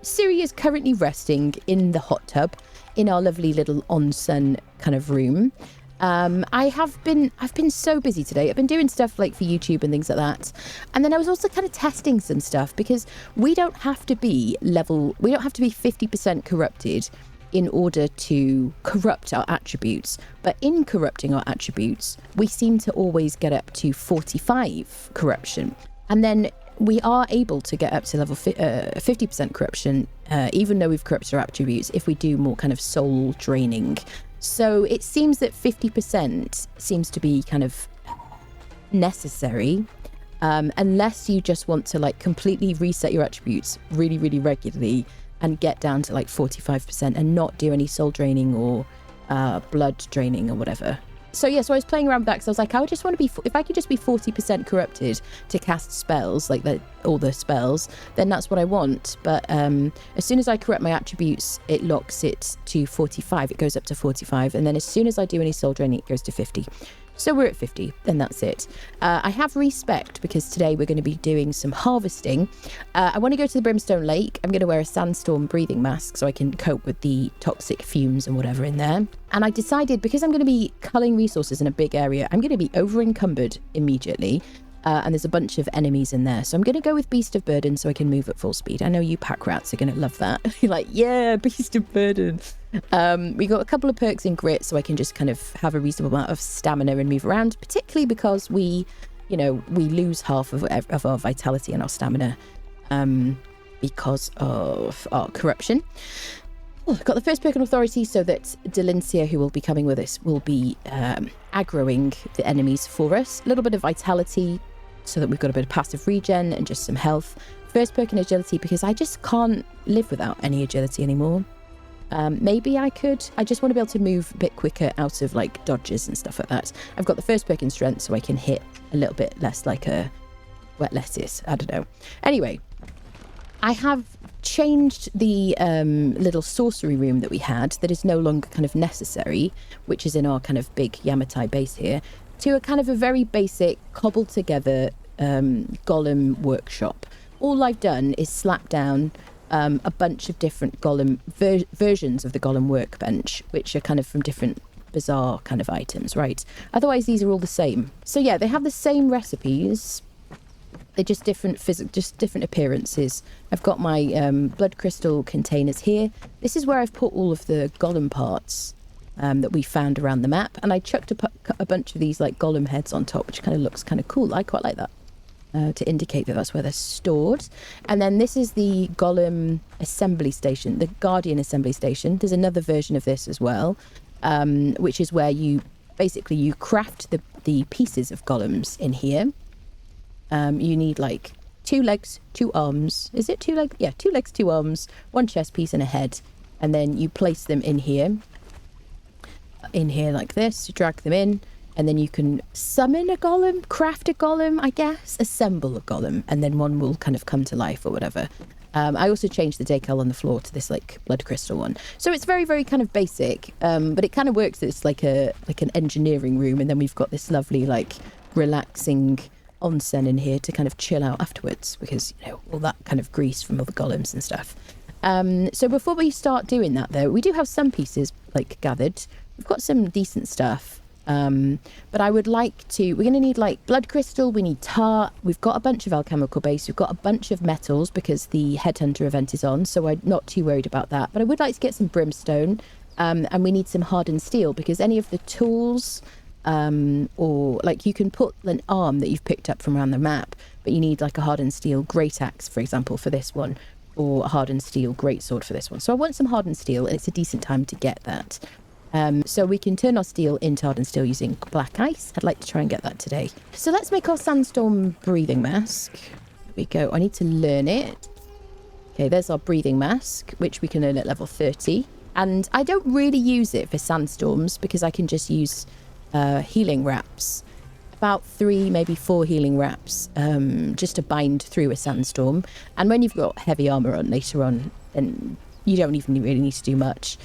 Siri is currently resting in the hot tub in our lovely little onsen kind of room. I've been so busy today. I've been doing stuff like for YouTube and things like that. And then I was also kind of testing some stuff because we don't have to be 50% corrupted in order to corrupt our attributes. But in corrupting our attributes, we seem to always get up to 45 corruption. And then we are able to get up to level 50% corruption, even though we've corrupted our attributes, if we do more kind of soul draining. So it seems that 50% seems to be kind of necessary, unless you just want to like completely reset your attributes really, really regularly and get down to like 45% and not do any soul draining or blood draining or whatever. So I was playing around with that because I was like, I would just want to be, if I could just be 40% corrupted to cast spells, like all the spells, then that's what I want. But as soon as I corrupt my attributes, it locks it to 45. It goes up to 45. And then as soon as I do any soul draining, it goes to 50. So we're at 50, then that's it. I have respect because today we're going to be doing some harvesting. I want to go to the Brimstone Lake. I'm going to wear a sandstorm breathing mask so I can cope with the toxic fumes and whatever in there. And I decided, because I'm going to be culling resources in a big area, I'm going to be over encumbered immediately. And there's a bunch of enemies in there. So I'm going to go with Beast of Burden so I can move at full speed. I know you pack rats are going to love that. You're like, yeah, Beast of Burden. We got a couple of perks in Grit so I can just kind of have a reasonable amount of stamina and move around, particularly because we lose half of our vitality and our stamina because of our corruption. I've got the first perk on Authority so that Delincia, who will be coming with us, will be aggroing the enemies for us. A little bit of vitality so that we've got a bit of passive regen and just some health. First perk in Agility because I just can't live without any agility anymore. Maybe I could. I just want to be able to move a bit quicker out of like dodges and stuff like that. I've got the first perk in Strength so I can hit a little bit less like a wet lettuce. I don't know. Anyway, I have changed the little sorcery room that we had that is no longer kind of necessary, which is in our kind of big Yamatai base here, to a kind of a very basic cobbled together golem workshop. All I've done is slap down a bunch of different golem versions of the golem workbench, which are kind of from different Bazaar kind of items, right? Otherwise these are all the same. So yeah, they have the same recipes. They're just different different appearances. I've got my blood crystal containers here. This is where I've put all of the golem parts that we found around the map, and I chucked a bunch of these like golem heads on top, which kind of looks kind of cool. I quite like that to indicate that that's where they're stored. And then this is the golem assembly station, the guardian assembly station. There's another version of this as well, which is where you craft the pieces of golems in here. You need like 2 legs, 2 arms. Is it 2 legs? Yeah, 2 legs, 2 arms, 1 chest piece and a head. And then you place them in here like this. You drag them in, and then you can summon a golem, craft a golem, I guess, assemble a golem, and then one will kind of come to life or whatever. I also changed the decal on the floor to this like blood crystal one. So it's very, very kind of basic, but it kind of works. It's like an engineering room, and then we've got this lovely like relaxing onsen in here to kind of chill out afterwards, because all that kind of grease from all the golems and stuff. So before we start doing that though, we do have some pieces like gathered. We've got some decent stuff, but I would like to, we're going to need like blood crystal, we need tar, we've got a bunch of alchemical base, we've got a bunch of metals because the headhunter event is on, so I'm not too worried about that. But I would like to get some brimstone, and we need some hardened steel, because any of the tools, or like you can put an arm that you've picked up from around the map, but you need like a hardened steel great axe, for example, for this one, or a hardened steel great sword for this one. So I want some hardened steel, and it's a decent time to get that. So we can turn our steel into hardened steel using black ice. I'd like to try and get that today. So let's make our sandstorm breathing mask. Here we go. I need to learn it. Okay, there's our breathing mask, which we can learn at level 30. And I don't really use it for sandstorms because I can just use healing wraps, about 3 maybe 4 healing wraps, just to bind through a sandstorm. And when you've got heavy armor on later on, then you don't even really need to do much.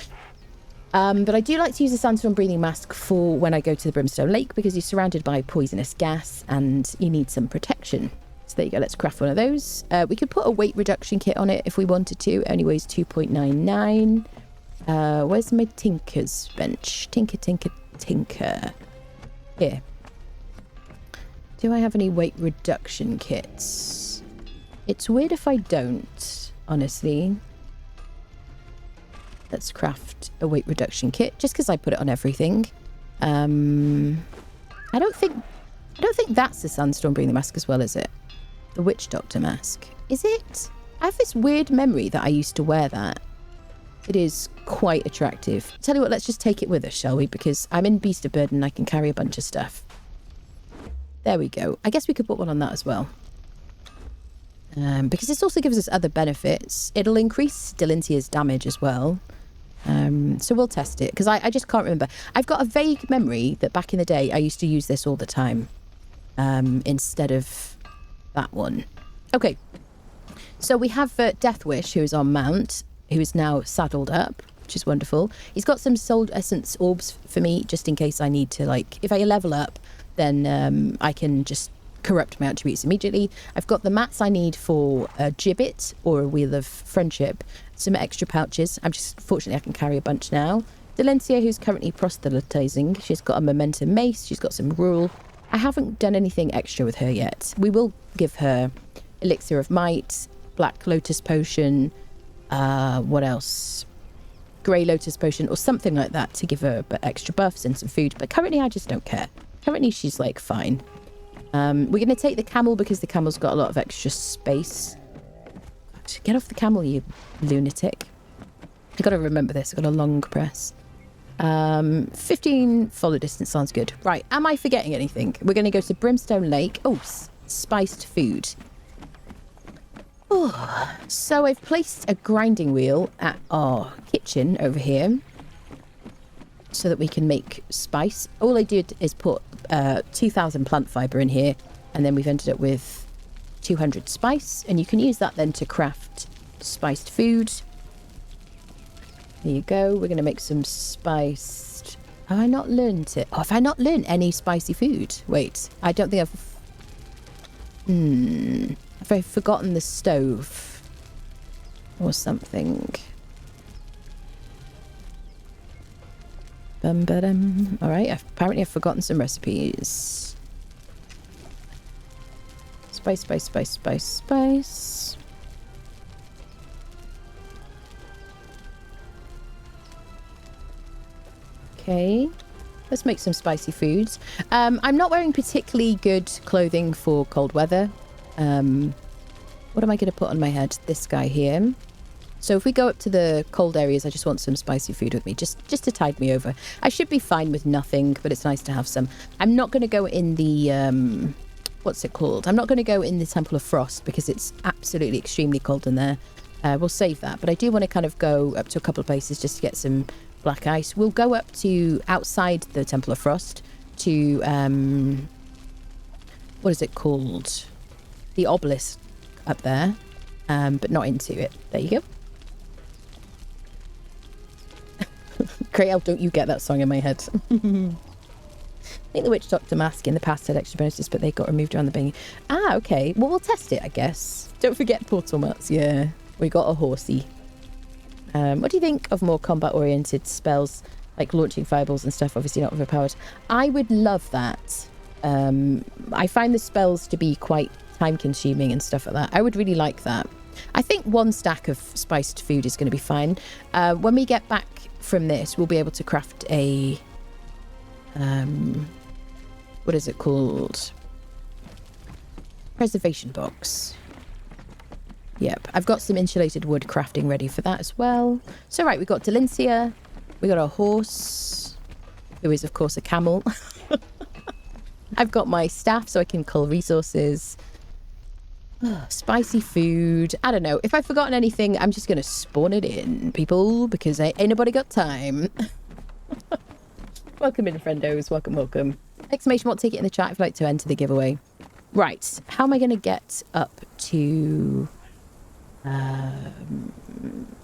But I do like to use a sandstorm breathing mask for when I go to the Brimstone Lake, because you're surrounded by poisonous gas and you need some protection. So there you go. Let's craft one of those. We could put a weight reduction kit on it if we wanted to. It only weighs 2.99. Where's my tinker's bench? Tinker. Here. Do I have any weight reduction kits? It's weird if I don't, honestly. Let's craft a weight reduction kit just because I put it on everything. I don't think that's the Sandstorm Breathing Mask as well, is it? The Witch Doctor mask. Is it? I have this weird memory that I used to wear that. It is quite attractive. Tell you what, let's just take it with us, shall we? Because I'm in Beast of Burden and I can carry a bunch of stuff. There we go. I guess we could put one on that as well. Because this also gives us other benefits. It'll increase Delincia's damage as well. So we'll test it. Because I just can't remember. I've got a vague memory that back in the day I used to use this all the time. Instead of that one. Okay. So we have Death Wish, who is on mount. Who is now saddled up, which is wonderful. He's got some Soul Essence orbs for me, just in case I need to, like, if I level up, then I can just corrupt my attributes immediately. I've got the mats I need for a Gibbet or a Wheel of Friendship. Some extra pouches. Fortunately, I can carry a bunch now. Delencia, who's currently proselytizing. She's got a Momentum Mace. She's got some Rule. I haven't done anything extra with her yet. We will give her Elixir of Might, Black Lotus Potion, what else? Grey Lotus Potion or something like that to give her extra buffs and some food. But currently I just don't care. Currently she's like fine. We're going to take the camel because the camel's got a lot of extra space. God, get off the camel, you lunatic. I've got to remember this. I've got a long press. 15 follow distance sounds good. Right, am I forgetting anything? We're going to go to Brimstone Lake. Oh, spiced food. Oh, so I've placed a grinding wheel at our kitchen over here so that we can make spice. All I did is put 2,000 plant fibre in here, and then we've ended up with 200 spice, and you can use that then to craft spiced food. There you go. We're going to make some spiced... Have I not learned it? Oh, have I not learned any spicy food? Wait, I don't think I've... Have I forgotten the stove? Or something? Bum-ba-dum. Alright, apparently I've forgotten some recipes. Spice. Okay, let's make some spicy foods. I'm not wearing particularly good clothing for cold weather. What am I going to put on my head? This guy here. So if we go up to the cold areas, I just want some spicy food with me, just to tide me over. I should be fine with nothing, but it's nice to have some. I'm not going to go in the, what's it called? I'm not going to go in the Temple of Frost because it's absolutely extremely cold in there. We'll save that. But I do want to kind of go up to a couple of places just to get some black ice. We'll go up to outside the Temple of Frost to, what is it called? The obelisk up there, but not into it. There you go. Grail, don't you get that song in my head. I think the Witch Doctor mask in the past had extra bonuses, but they got removed around the bing. Ah, okay. Well, we'll test it, I guess. Don't forget portal mats. Yeah, we got a horsey. What do you think of more combat-oriented spells, like launching fireballs and stuff? Obviously not overpowered. I would love that. I find the spells to be quite time-consuming and stuff like that. I would really like that. I think one stack of spiced food is going to be fine. When we get back from this, we'll be able to craft a... what is it called? Preservation box. Yep, I've got some insulated wood crafting ready for that as well. So right, we've got Delencia, we got a horse, who is of course a camel. I've got my staff so I can cull resources. Spicy food. I don't know. If I've forgotten anything, I'm just going to spawn it in, people, because ain't nobody got time. Welcome in, friendos. Welcome. Exclamation mark ticket in the chat if you'd like to enter the giveaway. Right. How am I going to get up to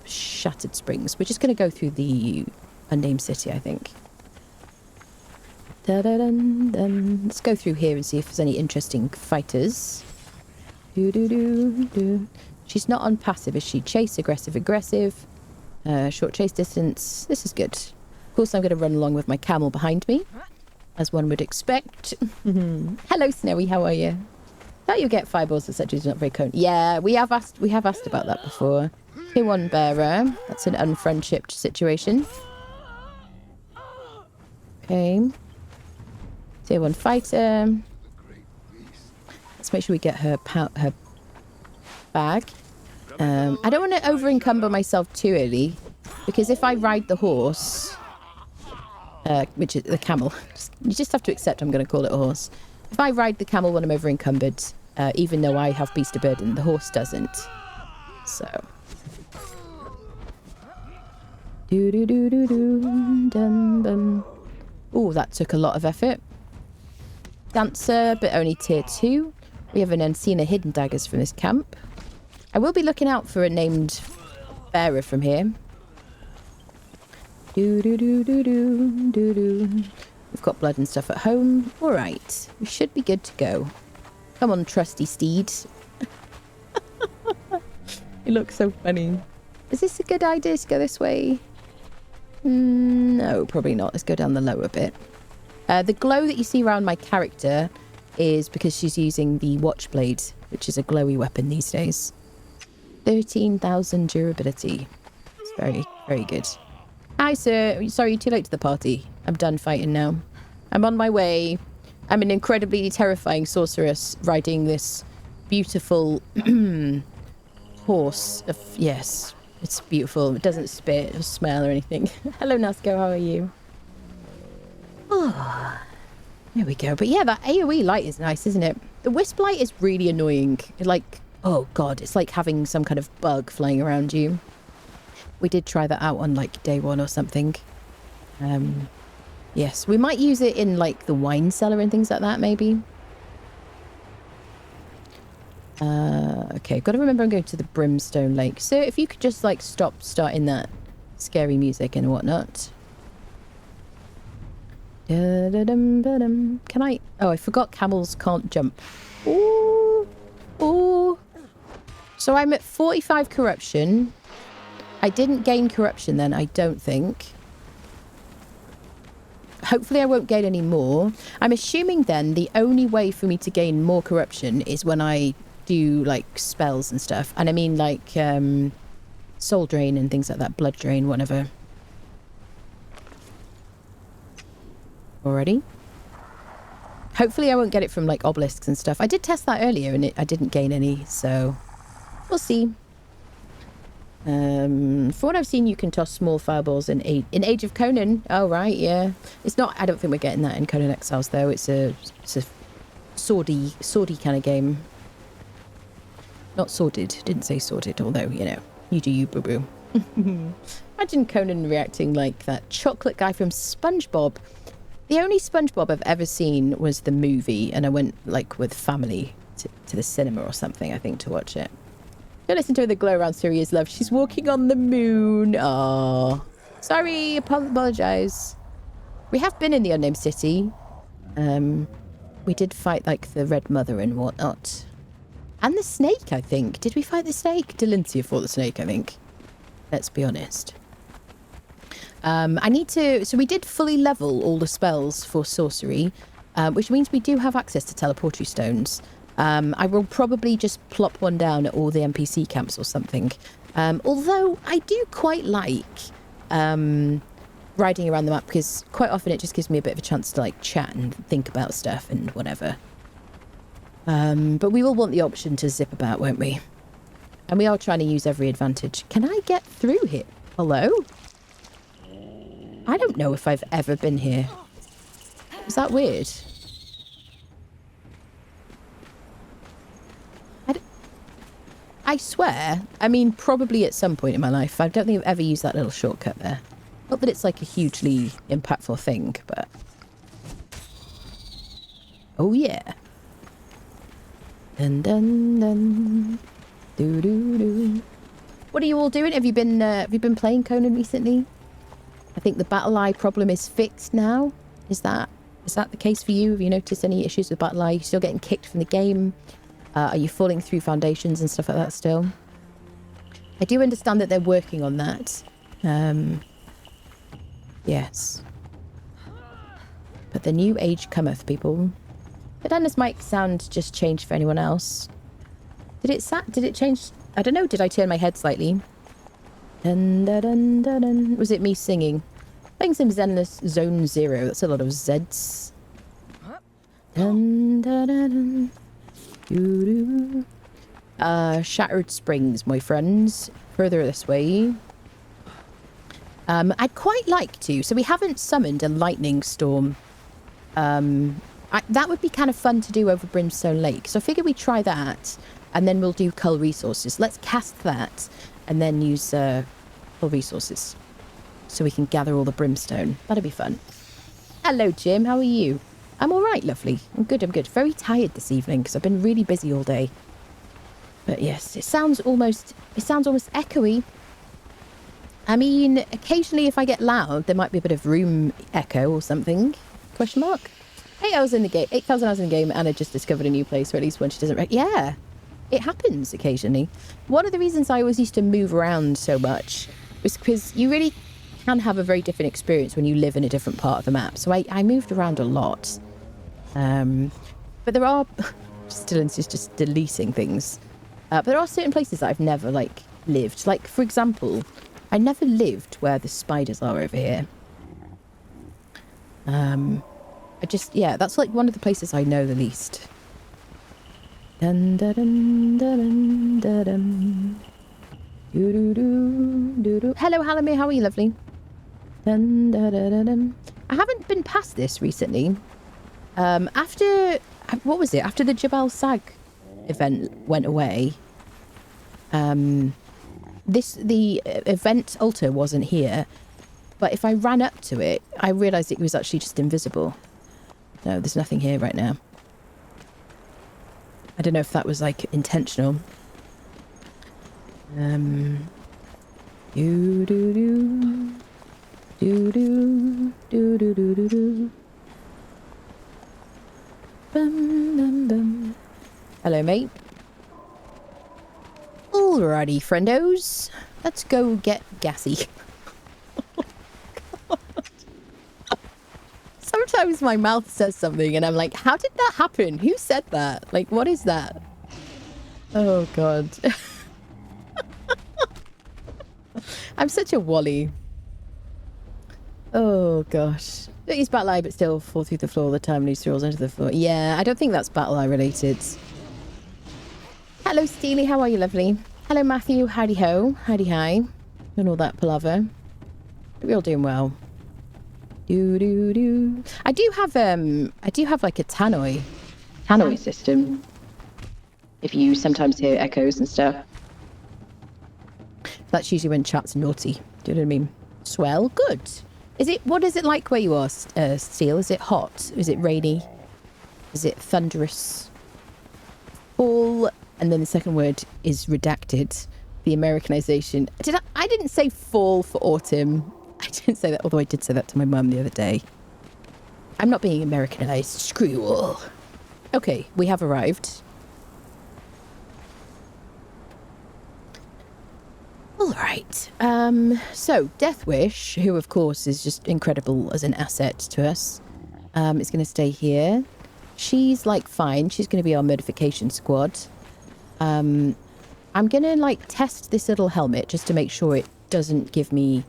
Shattered Springs? We're just going to go through the unnamed city, I think. Let's go through here and see if there's any interesting fighters. Do do do do. She's not on passive, is she? Chase, aggressive, aggressive. Short chase distance. This is good. Of course, I'm going to run along with my camel behind me, as one would expect. Hello, Snowy. How are you? Thought you get fireballs, etc. Is not very Conan. Yeah, we have asked about that before. Tier 1 bearer. That's an unfriendshiped situation. Okay. Tier 1 fighter. Let's make sure we get her bag. I don't want to over-encumber myself too early, because if I ride the horse, which is the camel, you just have to accept I'm going to call it a horse. If I ride the camel when I'm over-encumbered, even though I have beast of burden, the horse doesn't. So. Oh, that took a lot of effort. Dancer, but only tier 2. We have an Encina hidden daggers from this camp. I will be looking out for a named bearer from here. We've got blood and stuff at home. All right, we should be good to go. Come on, trusty steed. You look so funny. Is this a good idea to go this way? No, probably not. Let's go down the lower bit. The glow that you see around my character is because she's using the Watchblade, which is a glowy weapon these days. 13,000 durability. It's very, very good. Hi, sir. Sorry, you're too late to the party. I'm done fighting now. I'm on my way. I'm an incredibly terrifying sorceress riding this beautiful horse. Yes, it's beautiful. It doesn't spit or smell or anything. Hello, Nasco. How are you? Oh, there we go. But yeah, that AoE light is nice, isn't it? The wisp light is really annoying. Like, oh god, it's like having some kind of bug flying around you. We did try that out on like day 1 or something. Yes, we might use it in like the wine cellar and things like that, maybe. Okay, got to remember I'm going to the Brimstone Lake. So if you could just like stop starting that scary music and whatnot. Can I? Oh, I forgot camels can't jump. Ooh, ooh. So I'm at 45 corruption. I didn't gain corruption then, I don't think. Hopefully I won't gain any more. I'm assuming then the only way for me to gain more corruption is when I do like spells and stuff. And I mean like soul drain and things like that, blood drain, whatever. Already. Hopefully I won't get it from like obelisks and stuff. I did test that earlier and I didn't gain any, so we'll see. For what I've seen, you can toss small fireballs in Age of Conan. Oh right, yeah. It's not. I don't think we're getting that in Conan Exiles though. It's a swordy kind of game. Not sordid. Didn't say sordid. Although you know, you do you, boo boo. Imagine Conan reacting like that chocolate guy from SpongeBob. The only SpongeBob I've ever seen was the movie, and I went like with family to the cinema or something, I think, to watch it. Go listen to her, the glow around Sirius love. She's walking on the moon. Oh, sorry, apologize. We have been in the Unnamed City. We did fight like the Red Mother and whatnot. And the snake, I think. Did we fight the snake? Delincia fought the snake, I think. Let's be honest. I need to... So we did fully level all the spells for sorcery, which means we do have access to teleportary stones. I will probably just plop one down at all the NPC camps or something. Although I do quite like riding around the map, because quite often it just gives me a bit of a chance to like chat and think about stuff and whatever. But we will want the option to zip about, won't we? And we are trying to use every advantage. Can I get through here? Hello? I don't know if I've ever been here. Is that weird? I swear, I mean, probably at some point in my life. I don't think I've ever used that little shortcut there. Not that it's like a hugely impactful thing, but... Oh, yeah. Dun, dun, dun. Doo, doo, doo. What are you all doing? Have you been playing Conan recently? I think the battle eye problem is fixed now. Is that the case for you? Have you noticed any issues with battle eye? You're still getting kicked from the game? Are you falling through foundations and stuff like that still? I do understand that they're working on that. Yes. But the new age cometh, people. But Anna's mic sound just changed for anyone else. Did it change? I don't know. Did I turn my head slightly? Dun, dun, dun, dun, dun. Was it me singing? Playing some Zenless Zone Zero. That's a lot of Zeds. Dun, dun, dun, dun. Doo, doo. Shattered Springs, my friends. Further this way. I'd quite like to. So we haven't summoned a lightning storm. That would be kind of fun to do over Brimstone Lake. So I figure we try that. And then we'll do Cull Resources. Let's cast that. And then use Cull Resources. So we can gather all the Brimstone. That'd be fun. Hello, Jim. How are you? I'm all right, lovely. I'm good, I'm good. Very tired this evening because I've been really busy all day. But yes, it sounds almost echoey. I mean, occasionally if I get loud, there might be a bit of room echo or something. Question mark? 8 hours in the game, 8,000 hours in the game, and I just discovered a new place, or at least when she doesn't... Yeah, it happens occasionally. One of the reasons I always used to move around so much was because you really can have a very different experience when you live in a different part of the map. So I moved around a lot. But there are... Stillin's just deleting things. But there are certain places that I've never, like, lived. Like, for example, I never lived where the spiders are over here. Yeah, that's like one of the places I know the least. Dun, dun, dun, dun, dun, dun. Doo, doo, doo, doo, doo. Hello, Halamir, how are you, lovely? Dun, dun, dun, dun, dun. I haven't been past this recently. After... What was it? After the Jabal Sag event went away, the event altar wasn't here, but if I ran up to it, I realised it was actually just invisible. No, there's nothing here right now. I don't know if that was, like, intentional. Do-do-do. Do-do. Do-do-do-do-do. Bum, bum, bum. Hello, mate. Alrighty, friendos. Let's go get gassy. Sometimes my mouth says something and I'm like, how did that happen? Who said that? Like, what is that? Oh, God. I'm such a wally. Oh, gosh. Don't use battle eye, but still fall through the floor all the time and lose rolls into the floor. Yeah, I don't think that's battle eye related. Hello, Steely. How are you, lovely? Hello, Matthew. Howdy ho. Howdy hi. And all that palaver. We're all doing well. Do do do. I do have like a tannoy system. If you sometimes hear echoes and stuff. That's usually when chat's naughty. Do you know what I mean? Swell. Good. What is it like where you are, Steel? Is it hot? Is it rainy? Is it thunderous? Fall, and then the second word is redacted. The Americanization. I didn't say fall for autumn. I didn't say that, although I did say that to my mum the other day. I'm not being Americanized. Screw you all. Okay, we have arrived. All right. So Death Wish, who of course is just incredible as an asset to us, is going to stay here. She's like fine. She's going to be our modification squad. I'm going to like test this little helmet just to make sure it doesn't give me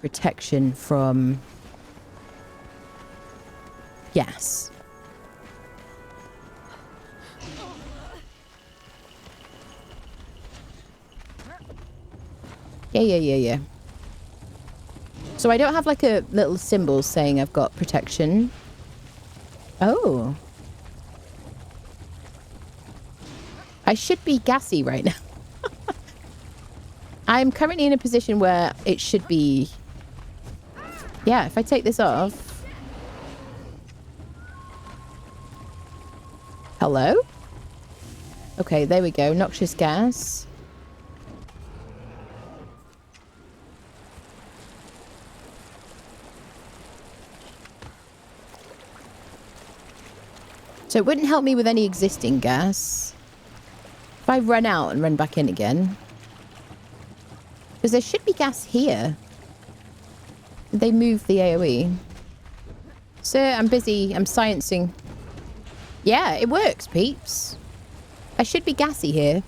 protection from gas. Yeah. So I don't have like a little symbol saying I've got protection. Oh. I should be gassy right now. I'm currently in a position where it should be... Yeah, if I take this off... Hello? Okay, there we go. Noxious gas. So it wouldn't help me with any existing gas. I run out and run back in again... Because there should be gas here. They moved the AoE. Sir, I'm busy. I'm sciencing. Yeah, it works, peeps. I should be gassy here.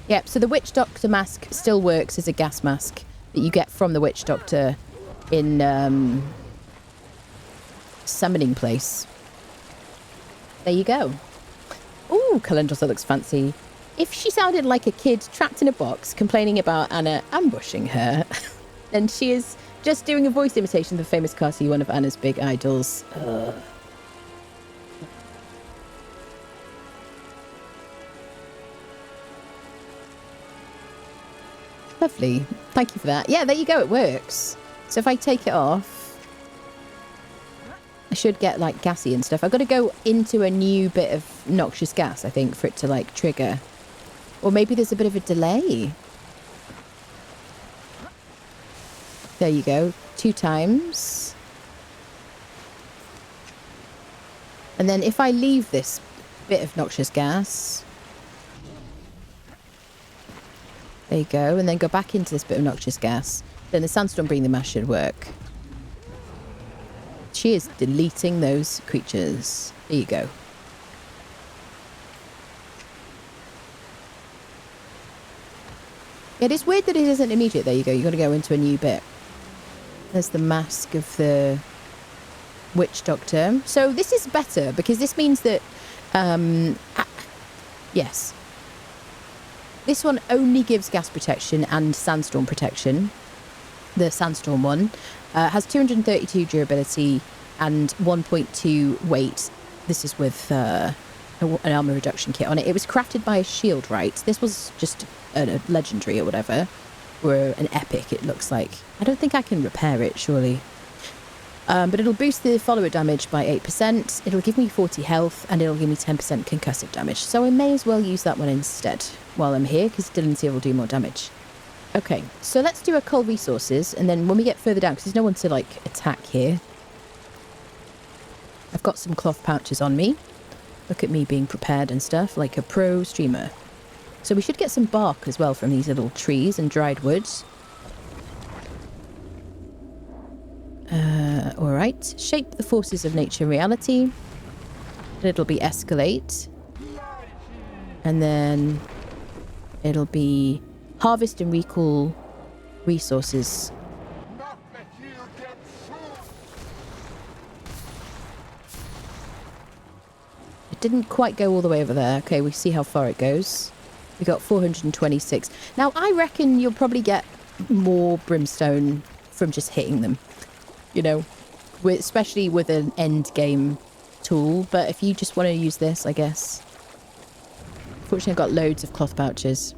Yep, so the Witch Doctor mask still works as a gas mask that you get from the Witch Doctor in Summoning Place. There you go. Ooh, Calendros, that looks fancy. If she sounded like a kid trapped in a box complaining about Anna ambushing her, then she is just doing a voice imitation of the famous Kasi, one of Anna's big idols. Ugh. Lovely. Thank you for that. Yeah, there you go. It works. So if I take it off, I should get, like, gassy and stuff. I've got to go into a new bit of noxious gas, I think, for it to, like, trigger. Or maybe there's a bit of a delay. There you go. 2 times. And then if I leave this bit of noxious gas... There you go. And then go back into this bit of noxious gas. Then the sandstorm breathing mask should work. She is deleting those creatures. There you go. It is weird that it isn't immediate. There you go. You've got to go into a new bit. There's the mask of the Witch Doctor. So this is better because this means that... yes. This one only gives gas protection and sandstorm protection. The sandstorm one has 232 durability and 1.2 weight. This is with an armor reduction kit on it. It was crafted by a shield, right? This was just a legendary or whatever, or an epic, it looks like. I don't think I can repair it, surely. But it'll boost the follower damage by 8%. It'll give me 40 health, and it'll give me 10% concussive damage. So I may as well use that one instead while I'm here, because Dylan's here will do more damage. Okay, so let's do a cull resources, and then when we get further down, because there's no one to, like, attack here. I've got some cloth pouches on me. Look at me being prepared and stuff, like a pro streamer. So we should get some bark as well from these little trees and dried woods. Alright. Shape the forces of nature and reality. It'll be escalate. And then it'll be harvest and recall resources. It didn't quite go all the way over there. Okay, we see how far it goes. We got 426. Now, I reckon you'll probably get more brimstone from just hitting them. You know, especially with an end game tool. But if you just want to use this, I guess. Fortunately, I've got loads of cloth pouches.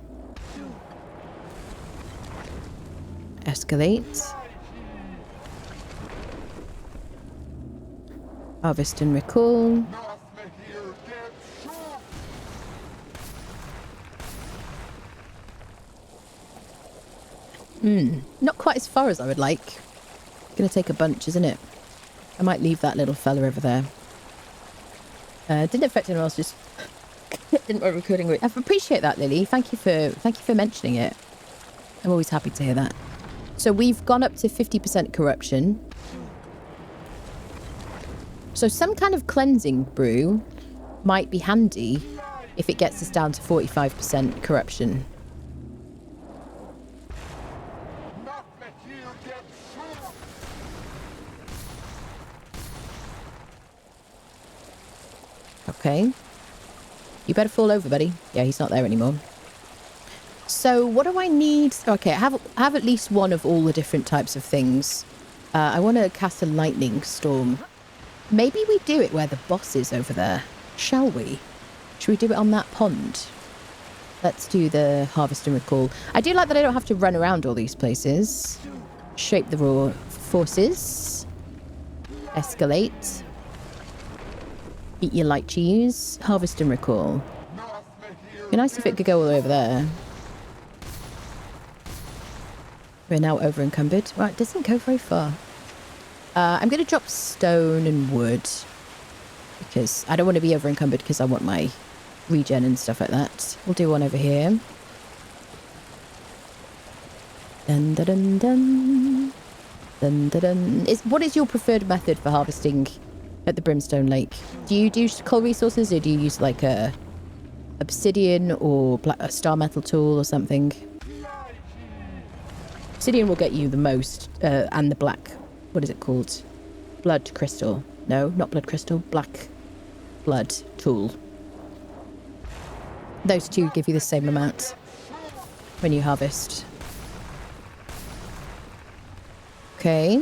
Escalate. Harvest and recall. Not quite as far as I would like. Gonna take a bunch, isn't it? I might leave that little fella over there. Didn't affect anyone else, just didn't want recording. I appreciate that, Lily. Thank you for mentioning it. I'm always happy to hear that. So we've gone up to 50% corruption. So some kind of cleansing brew might be handy if it gets us down to 45% corruption. Okay. You better fall over, buddy. Yeah, he's not there anymore. So what do I need? Okay, I have at least one of all the different types of things. I want to cast a lightning storm. Maybe we do it where the boss is over there. Shall we? Should we do it on that pond? Let's do the harvest and recall. I do like that I don't have to run around all these places. Shape the raw forces. Escalate. Eat your light cheese. Harvest and recall. It'd be nice if it could go all the way over there. We're now over encumbered. Right, it doesn't go very far. I'm going to drop stone and wood. Because I don't want to be over encumbered because I want my regen and stuff like that. We'll do one over here. Dun dun dun dun. Dun dun dun. What is your preferred method for harvesting at the Brimstone Lake? Do you do coal resources, or do you use like a obsidian or a star metal tool or something? Obsidian will get you the most, and the black, what is it called? Blood crystal. No, not blood crystal. Black blood tool. Those two give you the same amount when you harvest. Okay.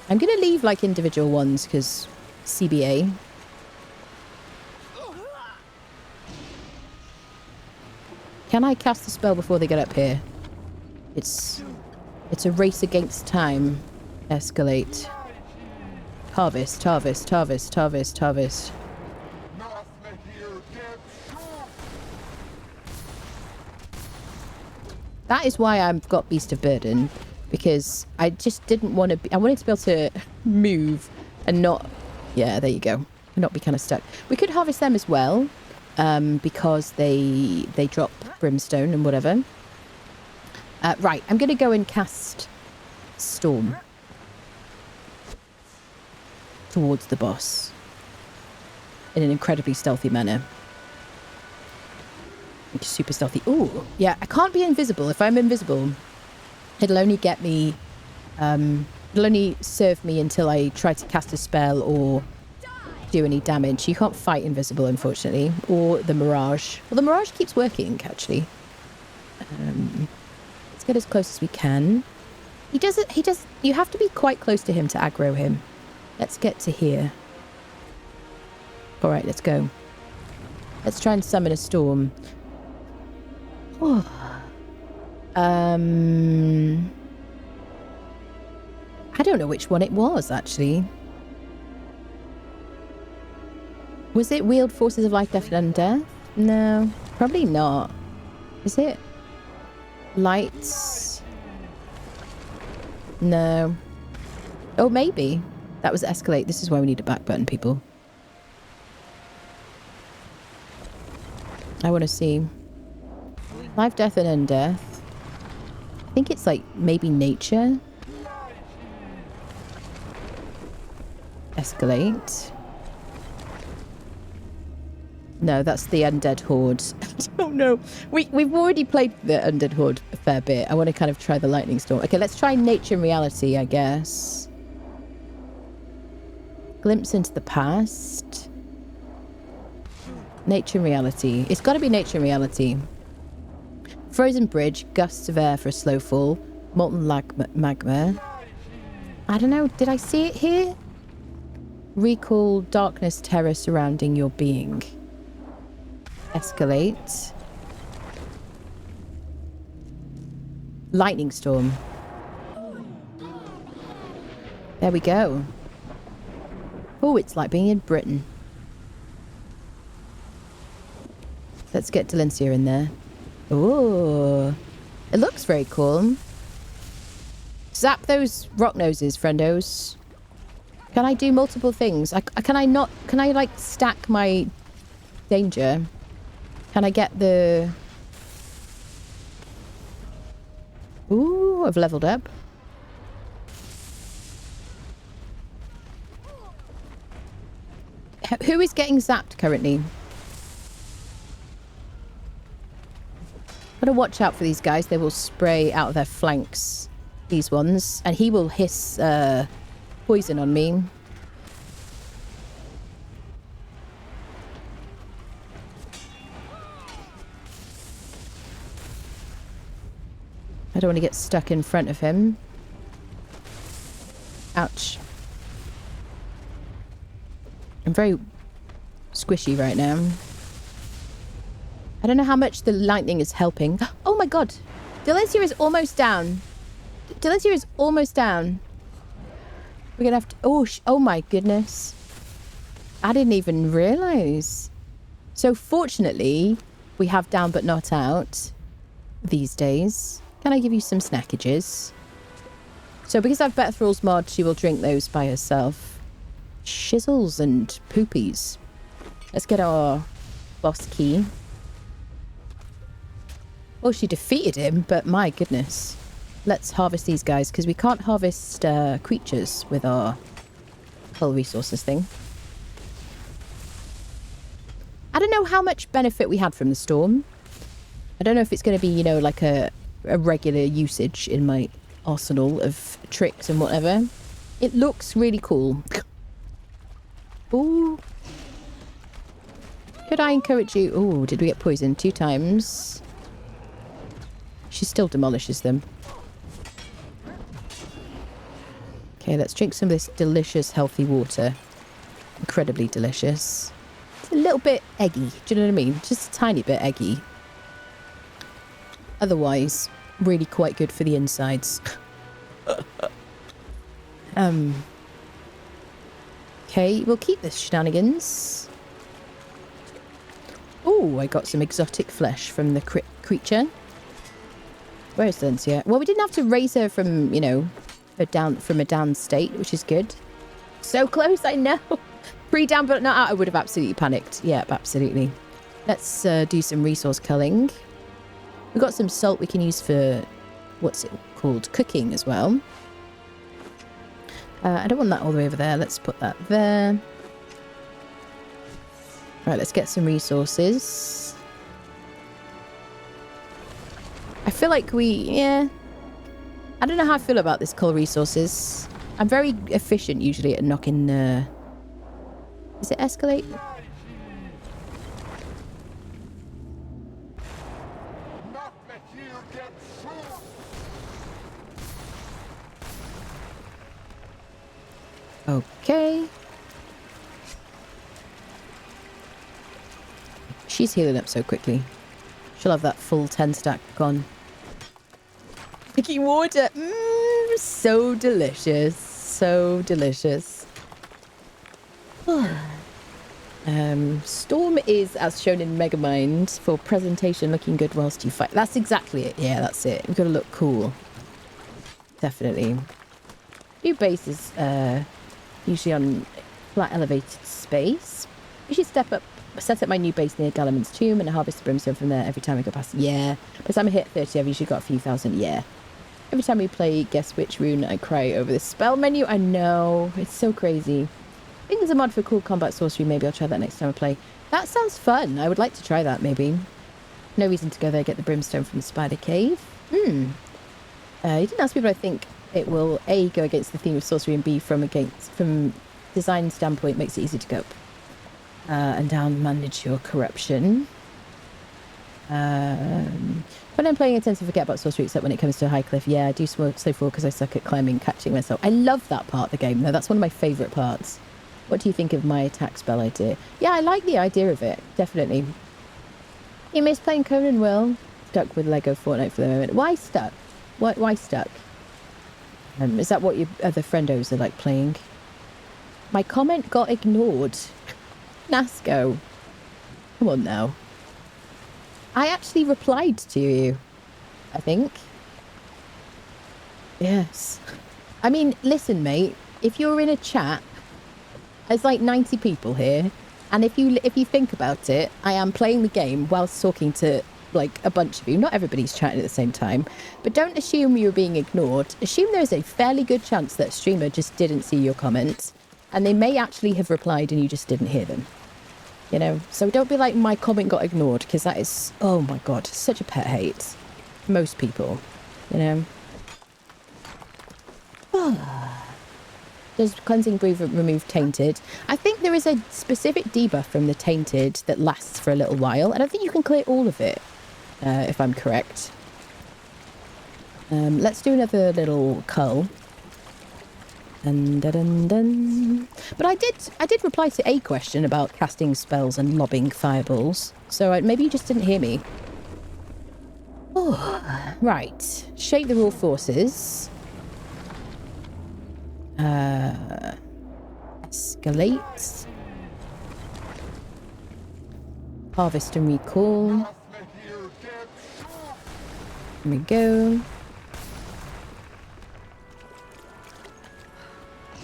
I'm going to leave like individual ones because CBA. Can I cast the spell before they get up here? It's a race against time. Escalate. Harvest, harvest, harvest, harvest, harvest. That is why I've got Beast of Burden, because I just didn't want to be... I wanted to be able to move and not... Yeah, there you go. Not be kind of stuck. We could harvest them as well, because they drop Brimstone and whatever. Right, I'm going to go and cast Storm towards the boss in an incredibly stealthy manner. Super stealthy. Ooh, yeah, I can't be invisible. If I'm invisible, it'll only get me... it'll only serve me until I try to cast a spell or do any damage. You can't fight invisible, unfortunately. Or the Mirage. Well, the Mirage keeps working, actually. Let's get as close as we can. He does... You have to be quite close to him to aggro him. Let's get to here. Alright, let's go. Let's try and summon a storm. Oh. I don't know which one it was, actually. Was it Wield Forces of Life, Death, and Undeath? No, probably not. Is it? Lights? No. Oh, maybe. That was Escalate. This is why we need a back button, people. I want to see. Life, Death, and Undeath. I think it's like maybe Nature. Escalate. No, that's the Undead Horde. Oh no. We've already played the Undead Horde a fair bit. I want to kind of try the Lightning Storm. Okay, let's try Nature and Reality, I guess. Glimpse into the past. Nature and Reality. It's got to be Nature and Reality. Frozen Bridge, gusts of air for a slow fall. Molten magma. I don't know. Did I see it here? Recall darkness, terror surrounding your being. Escalate. Lightning Storm. There we go. Oh, it's like being in Britain. Let's get Delencia in there. Oh, it looks very cool. Zap those rock noses, friendos. Can I do multiple things? Can I like stack my danger? Can I get the... Ooh, I've leveled up. Who is getting zapped currently? Gotta watch out for these guys. They will spray out of their flanks, these ones. And he will hiss poison on me. I don't want to get stuck in front of him. Ouch. I'm very squishy right now. I don't know how much the lightning is helping. Oh my god. Delencia is almost down. Delencia is almost down. We're going to have to... Oh my goodness. I didn't even realise. So fortunately, we have down but not out these days. Can I give you some snackages? So because I've Better Thrall's mod, she will drink those by herself. Shizzles and poopies. Let's get our boss key. Oh, she defeated him, but my goodness. Let's harvest these guys, because we can't harvest creatures with our hull resources thing. I don't know how much benefit we had from the storm. I don't know if it's going to be, you know, like a regular usage in my arsenal of tricks and whatever. It looks really cool. Ooh. Could I encourage you? Oh, did we get poisoned 2 times? She still demolishes them. Okay, let's drink some of this delicious, healthy water. Incredibly delicious. It's a little bit eggy. Do you know what I mean? Just a tiny bit eggy. Otherwise, really quite good for the insides. Okay, we'll keep this shenanigans. Oh, I got some exotic flesh from the creature. Where is Lencia? Well, we didn't have to raise her from, you know, from a down state, which is good. So close, I know. Pre-down, but not out. I would have absolutely panicked. Yep, absolutely. Let's do some resource culling. We've got some salt we can use for, what's it called? Cooking as well. I don't want that all the way over there. Let's put that there. Right, let's get some resources. I feel like I don't know how I feel about this coal resources. I'm very efficient usually at knocking, is it escalate? Okay. She's healing up so quickly. She'll have that full 10 stack gone. Sticky water. So delicious. So delicious. Storm is, as shown in Megamind, for presentation looking good whilst you fight. That's exactly it. Yeah, that's it. We've got to look cool. Definitely. New base is usually on flat elevated space. We should set up my new base near Galaman's tomb and harvest the brimstone from there every time we go past. Yeah. By the time I hit 30, I've usually got a few thousand. Yeah. Every time we play Guess Which Rune, I cry over the spell menu. I know. It's so crazy. I think there's a mod for cool combat sorcery. Maybe I'll try that next time I play. That sounds fun. I would like to try that, maybe. No reason to go there, get the brimstone from the spider cave. You didn't ask me, but I think it will, A, go against the theme of sorcery, and B, from design standpoint, makes it easy to cope. And down manage your corruption. When I'm playing, I tend to forget about sorcery, except when it comes to a high cliff. Yeah, I do slow fall because I suck at climbing, catching myself. I love that part of the game, though. That's one of my favourite parts. What do you think of my attack spell idea? Yeah, I like the idea of it, definitely. You miss playing Conan? Will? Stuck with Lego Fortnite for the moment. Why stuck? Why stuck? Is that what your other friendos are like playing? My comment got ignored. Nasco. Come on now. I actually replied to you, I think. Yes. I mean, listen, mate. If you're in a chat, there's like 90 people here. And if you think about it, I am playing the game whilst talking to like a bunch of you. Not everybody's chatting at the same time. But don't assume you're being ignored. Assume there's a fairly good chance that a streamer just didn't see your comments. And they may actually have replied and you just didn't hear them. You know? So don't be like, my comment got ignored, because that is, oh my god, such a pet hate. Most people. You know? Does Cleansing Brew remove Tainted? I think there is a specific debuff from the Tainted that lasts for a little while. I don't think you can clear all of it, if I'm correct. Let's do another little cull. Dun, dun, dun, dun. But I did reply to a question about casting spells and lobbing fireballs. So maybe you just didn't hear me. Oh, right. Shape the raw forces. Escalate. Harvest and recall. Here we go.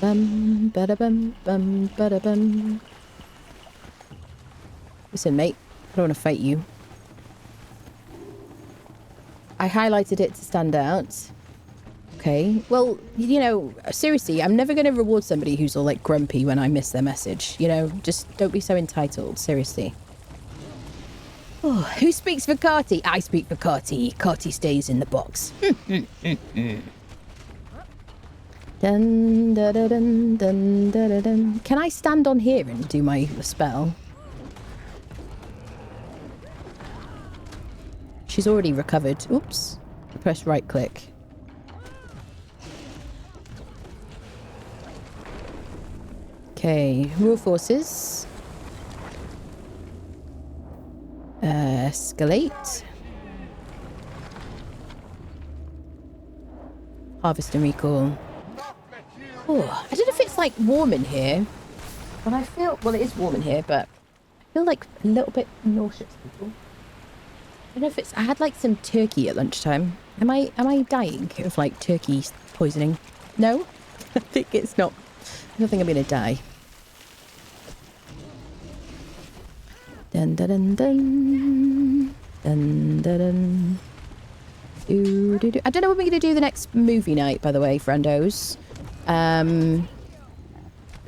Bum, bada bum, bum, bada bum. Listen, mate. I don't want to fight you. I highlighted it to stand out. Okay. Well, you know, seriously, I'm never going to reward somebody who's all like grumpy when I miss their message. You know, just don't be so entitled. Seriously. Oh, who speaks for Carty? I speak for Carty. Carty stays in the box. Dun, dun, dun, dun, dun, dun, dun. Can I stand on here and do my spell? She's already recovered. Oops. Press right click. Okay, raw forces. Escalate. Harvest and recall. Oh, I don't know if it's like warm in here. But I feel, well, it is warm in here, but I feel like a little bit nauseous. I don't know if it's, I had like some turkey at lunchtime. Am I dying of like turkey poisoning? No? I think it's not. I don't think I'm gonna die. Dun dun dun dun dun dun dun. Do, do, do. I don't know when we're gonna do the next movie night, by the way, friendos. Because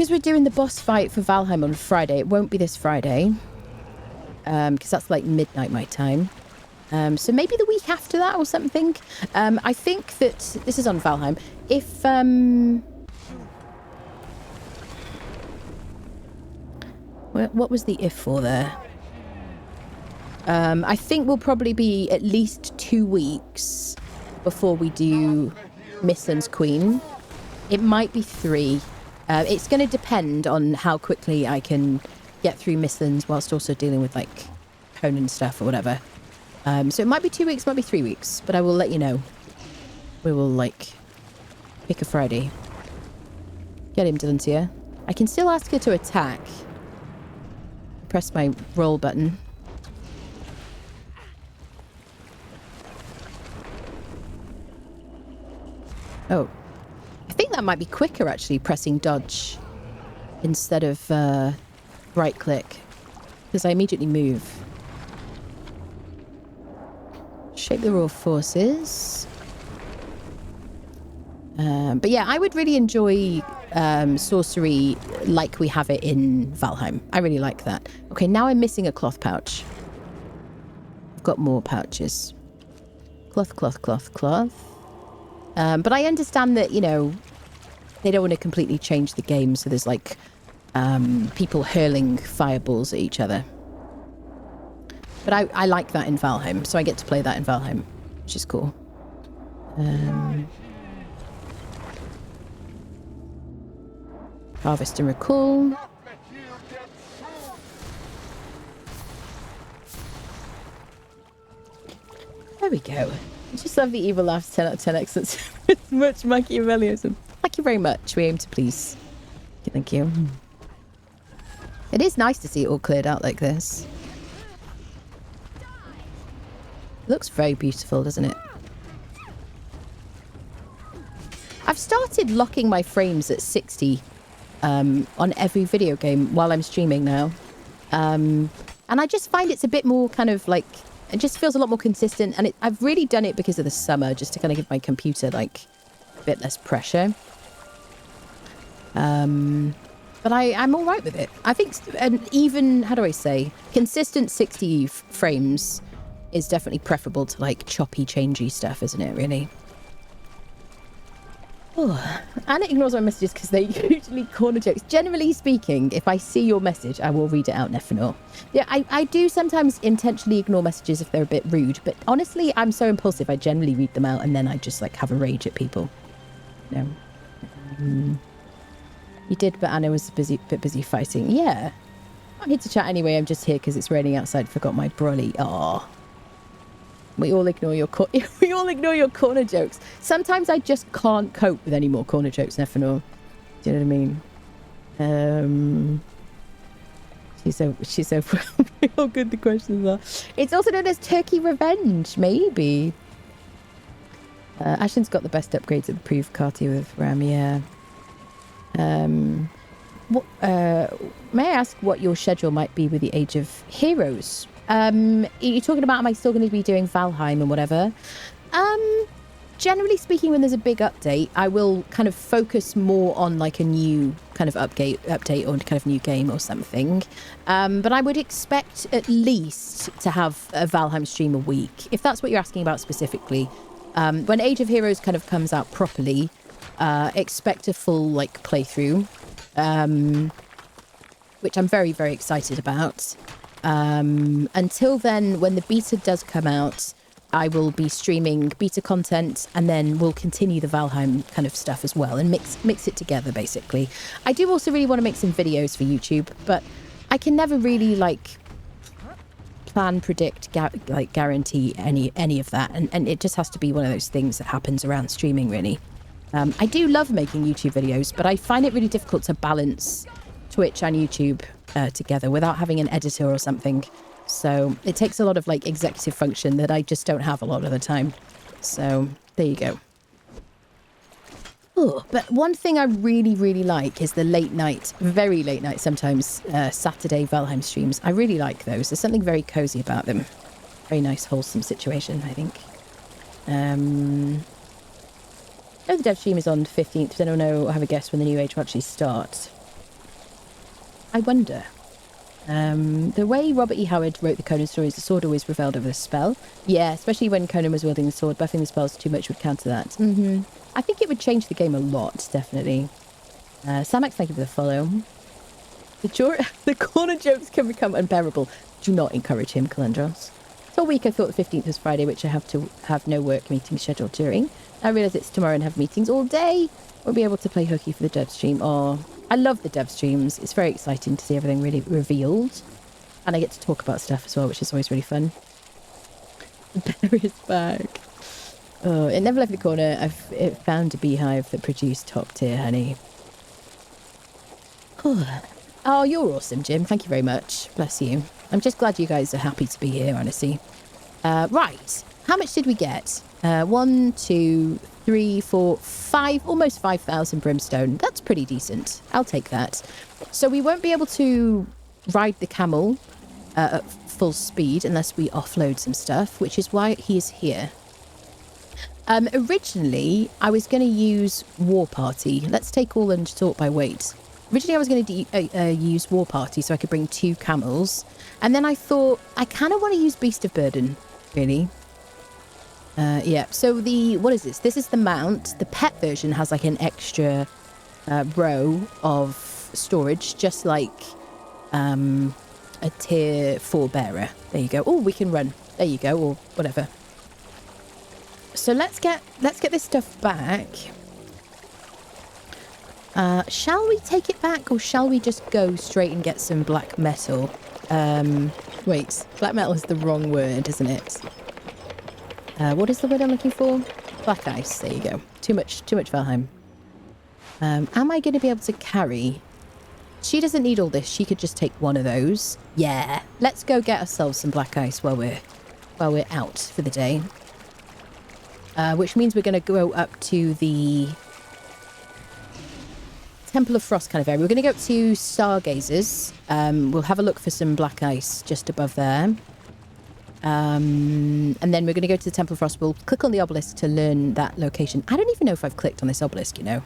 we're doing the boss fight for Valheim on Friday. It won't be this Friday. Because that's like midnight my time. So maybe the week after that or something. I think that this is on Valheim. If what was the if for there? I think we'll probably be at least 2 weeks before we do Mistlan's Queen. It might be 3. It's going to depend on how quickly I can get through Mistlan's whilst also dealing with like Conan stuff or whatever. So it might be 2 weeks, might be 3 weeks, but I will let you know. We will like pick a Friday. Get him, Delancia. I can still ask her to attack. Press my roll button. Oh. I think that might be quicker, actually, pressing dodge instead of right click. Because I immediately move. Shape the raw forces. But yeah, I would really enjoy sorcery like we have it in Valheim. I really like that. Okay, now I'm missing a cloth pouch. I've got more pouches. Cloth, cloth, cloth, cloth. But I understand that, you know, they don't want to completely change the game, so there's like people hurling fireballs at each other. But I like that in Valheim, so I get to play that in Valheim, which is cool. Harvest and recall. There we go. I just love the evil laughs. 10 out of 10 excellence. It's much Machiavellianism. Thank you very much. We aim to please. Thank you. It is nice to see it all cleared out like this. It looks very beautiful, doesn't it? I've started locking my frames at 60 on every video game while I'm streaming now. And I just find it's a bit more kind of like, it just feels a lot more consistent. And I've really done it because of the summer, just to kind of give my computer like a bit less pressure. But I'm all right with it. I think an even, how do I say, consistent 60 frames is definitely preferable to like choppy, changey stuff, isn't it, really? Oh. Anna ignores my messages because they're usually corner jokes. Generally speaking, if I see your message, I will read it out, Nefanor. Yeah, I do sometimes intentionally ignore messages if they're a bit rude, but honestly, I'm so impulsive, I generally read them out and then I just like have a rage at people. No. You did, but Anna was a bit busy fighting. Yeah. I'm here to chat anyway. I'm just here because it's raining outside. Forgot my brolly. Aww. We all ignore your corner jokes. Sometimes I just can't cope with any more corner jokes, Nefanor. Do you know what I mean? She's so how good the questions are. It's also known as Turkey Revenge, maybe. Ashton's got the best upgrades that prove Carty with RAM, yeah. May I ask what your schedule might be with the Age of Heroes? You're talking about, am I still going to be doing Valheim and whatever? Generally speaking, when there's a big update, I will kind of focus more on like a new kind of update or kind of new game or something. But I would expect at least to have a Valheim stream a week, if that's what you're asking about specifically. When Age of Heroes kind of comes out properly, expect a full like playthrough, which I'm very, very excited about. Until then, when the beta does come out, I will be streaming beta content, and then we'll continue the Valheim kind of stuff as well and mix it together, basically. I do also really want to make some videos for YouTube, but I can never really like plan, predict, guarantee any of that, and it just has to be one of those things that happens around streaming, really. I do love making YouTube videos, but I find it really difficult to balance Twitch and YouTube together without having an editor or something. So it takes a lot of like executive function that I just don't have a lot of the time. So there you go. Oh, but one thing I really, really like is the late night, very late night, sometimes Saturday Valheim streams. I really like those. There's something very cozy about them. Very nice, wholesome situation, I think. Oh, the dev stream is on 15th. Does anyone know or have a guess when the new age will actually start? I wonder. The way Robert E. Howard wrote the Conan stories, the sword always prevailed over the spell. Yeah, especially when Conan was wielding the sword, buffing the spells too much would counter that. I think it would change the game a lot, definitely. Samex, thank you for the follow. The corner jokes can become unbearable. Do not encourage him, Calandros. All week I thought the 15th was Friday, which I have to have no work meetings scheduled during. I realise it's tomorrow and have meetings all day. Won't be able to play hooky for the dev stream. Oh, I love the dev streams. It's very exciting to see everything really revealed. And I get to talk about stuff as well, which is always really fun. The bear is back. Oh, it never left the corner. It found a beehive that produced top tier honey. Oh, you're awesome, Jim. Thank you very much. Bless you. I'm just glad you guys are happy to be here, honestly. Right. How much did we get? 1, 2, 3, 4, 5, almost 5,000 brimstone. That's pretty decent. I'll take that. So we won't be able to ride the camel at full speed unless we offload some stuff, which is why he's here. Originally, I was going to use War Party. Let's take all and sort by weight. Originally, I was going to use War Party so I could bring 2 camels. And then I thought, I kind of want to use Beast of Burden, really. Yeah, so what is this? This is the mount. The pet version has like an extra row of storage, just like a tier 4 bearer. There you go. Oh, we can run. There you go, or whatever. So let's get this stuff back. Shall we take it back, or shall we just go straight and get some black metal? Wait, black metal is the wrong word, isn't it? What is the word I'm looking for? Black ice. There you go. Too much Valheim. Am I going to be able to carry? She doesn't need all this. She could just take one of those. Yeah. Let's go get ourselves some black ice while we're out for the day. Which means we're going to go up to the Temple of Frost kind of area. We're going to go up to Stargazers. We'll have a look for some black ice just above there. And then we're going to go to the Temple of Frost. We'll click on the obelisk to learn that location. I don't even know if I've clicked on this obelisk, you know.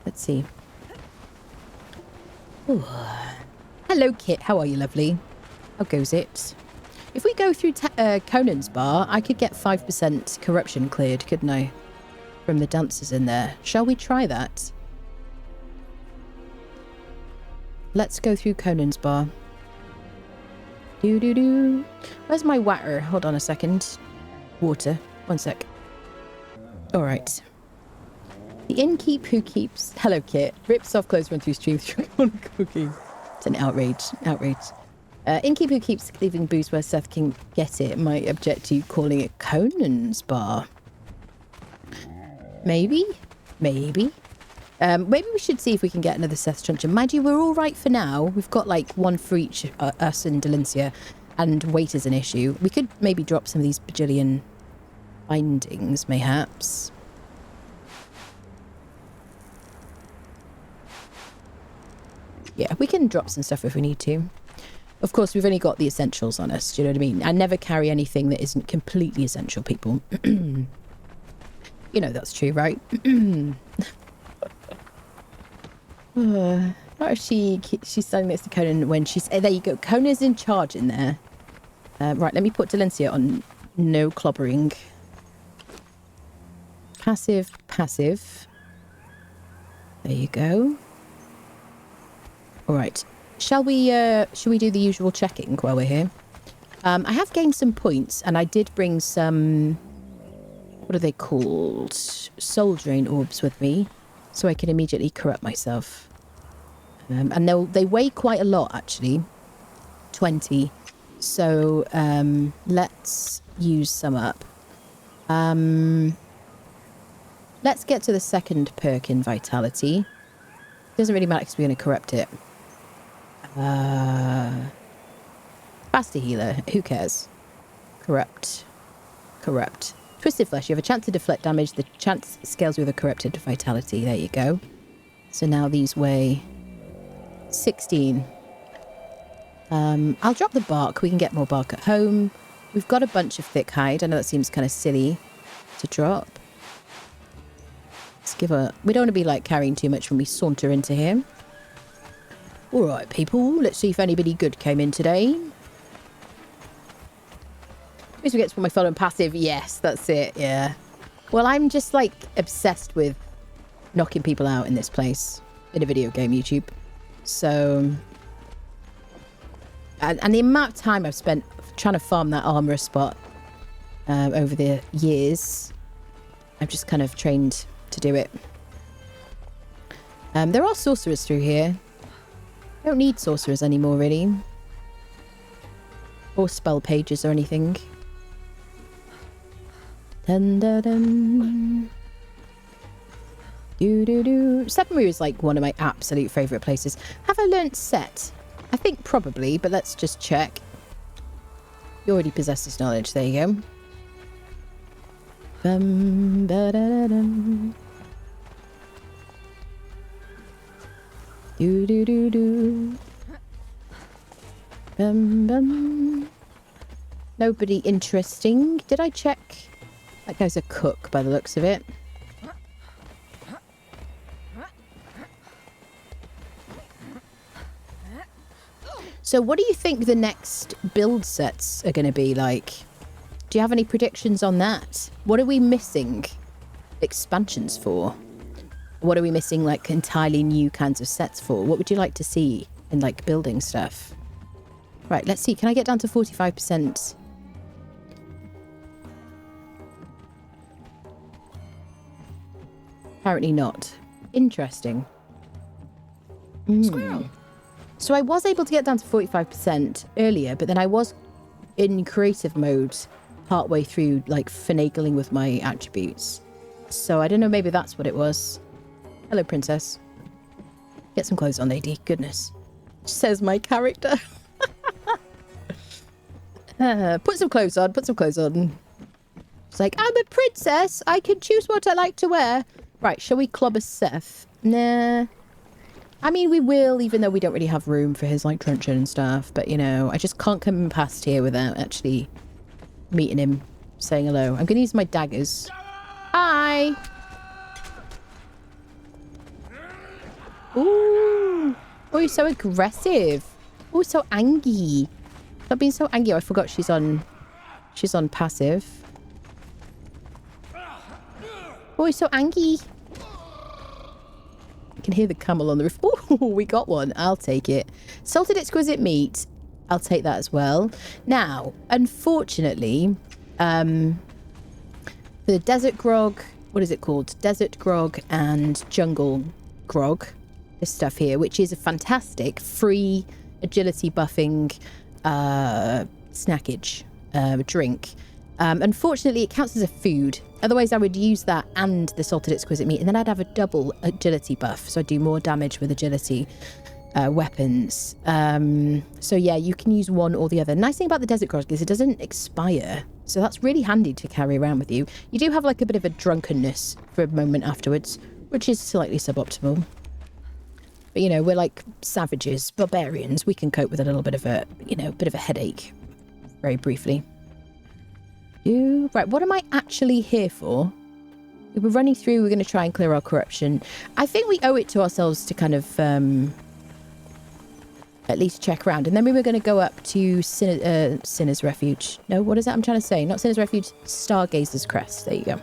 Let's see. Ooh. Hello, Kit. How are you, lovely? How goes it? If we go through Conan's bar, I could get 5% corruption cleared, couldn't I? From the dancers in there. Shall we try that? Let's go through Conan's bar. Do. Where's my water? Hold on a second. Water. One sec. All right. The innkeep who keeps... Hello, Kit. Rips off clothes, run through streams, on cookie. It's an outrage. Innkeep who keeps leaving booze where Seth can get it might object to you calling it Conan's bar. Maybe. Maybe we should see if we can get another Seth's truncheon. Mind you, we're all right for now. We've got like 1 for each, us and Delincia, and weight is an issue. We could maybe drop some of these bajillion bindings, mayhaps. Yeah, we can drop some stuff if we need to. Of course, we've only got the essentials on us. Do you know what I mean? I never carry anything that isn't completely essential, people. You know that's true, right? What if she's standing next to Conan when she's... there you go. Conan's in charge in there. Right, let me put Delencia on no clobbering. Passive, passive. There you go. All right. Shall we do the usual checking while we're here? I have gained some points, and I did bring some... what are they called? Soul Drain orbs with me, so I can immediately corrupt myself. And they weigh quite a lot, actually. 20. So, let's use some up. Let's get to the second perk in Vitality. Doesn't really matter because we're going to corrupt it. Faster healer. Who cares? Corrupt. Corrupt. Twisted Flesh. You have a chance to deflect damage. The chance scales with a corrupted Vitality. There you go. So now these weigh 16. I'll drop the bark. We can get more bark at home. We've got a bunch of thick hide. I know that seems kind of silly to drop. Let's give a... we don't want to be like carrying too much when we saunter into here. All right, people. Let's see if anybody good came in today. Please forget to put my follow and passive. Yes, that's it. Yeah. Well, I'm just like obsessed with knocking people out in this place in a video game, YouTube. So... and the amount of time I've spent trying to farm that armor spot over the years, I've just kind of trained to do it. There are sorcerers through here. I don't need sorcerers anymore, really. Or spell pages or anything. Dun, dun, dun. Doo, doo, doo. Seppenry is like one of my absolute favourite places. Have I learnt set? I think probably, but let's just check. You already possess this knowledge. There you go. Ba-da-da-dum. Do-do-do-do. Bum-bum. Nobody interesting. Did I check? That guy's a cook by the looks of it. So what do you think the next build sets are going to be like? Do you have any predictions on that? What are we missing expansions for? What are we missing like entirely new kinds of sets for? What would you like to see in like building stuff? Right, let's see. Can I get down to 45%? Apparently not. Interesting. Squirrel. So I was able to get down to 45% earlier, but then I was in creative mode partway through, like finagling with my attributes. So I don't know, maybe that's what it was. Hello, princess. Get some clothes on, lady. Goodness. Says my character. Put some clothes on, put some clothes on. It's like, I'm a princess. I can choose what I like to wear. Right, shall we clobber Seth? Nah. I mean, we will, even though we don't really have room for his, like, truncheon and stuff. But, you know, I just can't come past here without actually meeting him, saying hello. I'm going to use my daggers. Hi! Ooh! Oh, you're so aggressive. Oh, so angry. Stop being so angry. Oh, I forgot she's on passive. Oh, you're so angry. I can hear the camel on the roof. Oh, we got one. I'll take it. Salted exquisite meat. I'll take that as well. Now, unfortunately, the desert grog, what is it called? Desert grog and jungle grog. This stuff here, which is a fantastic free agility buffing snackage drink. Unfortunately, it counts as a food. Otherwise, I would use that and the salted exquisite meat, and then I'd have a double agility buff, so I do more damage with agility weapons. So yeah, you can use one or the other. Nice thing about the desert grog is it doesn't expire, so that's really handy to carry around with you. You do have like a bit of a drunkenness for a moment afterwards, which is slightly suboptimal. But, you know, we're like savages, barbarians. We can cope with a little bit of a, you know, bit of a headache. Very briefly. Right, what am I actually here for? We were running through, we're going to try and clear our corruption. I think we owe it to ourselves to kind of at least check around. And then we were going to go up to Sinner's Refuge. No, what is that I'm trying to say? Not Sinner's Refuge, Stargazer's Crest. There you go.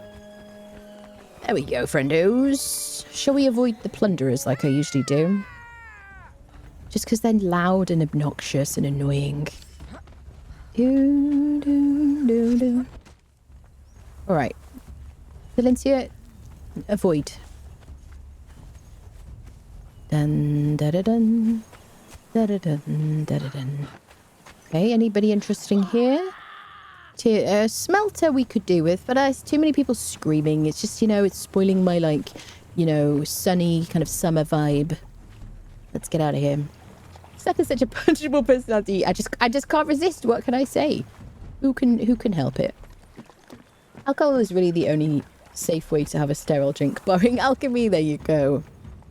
There we go, friendos. Shall we avoid the plunderers like I usually do? Just because they're loud and obnoxious and annoying. Alright. Valencia, avoid. Dun, da, da, dun. Da, da, dun, da, da, dun. Okay, anybody interesting here? Smelter we could do with, but there's too many people screaming. It's just, you know, it's spoiling my, like, you know, sunny kind of summer vibe. Let's get out of here. Seth is such a punchable personality. I just can't resist. What can I say? Who can help it? Alcohol is really the only safe way to have a sterile drink. Barring alchemy, there you go.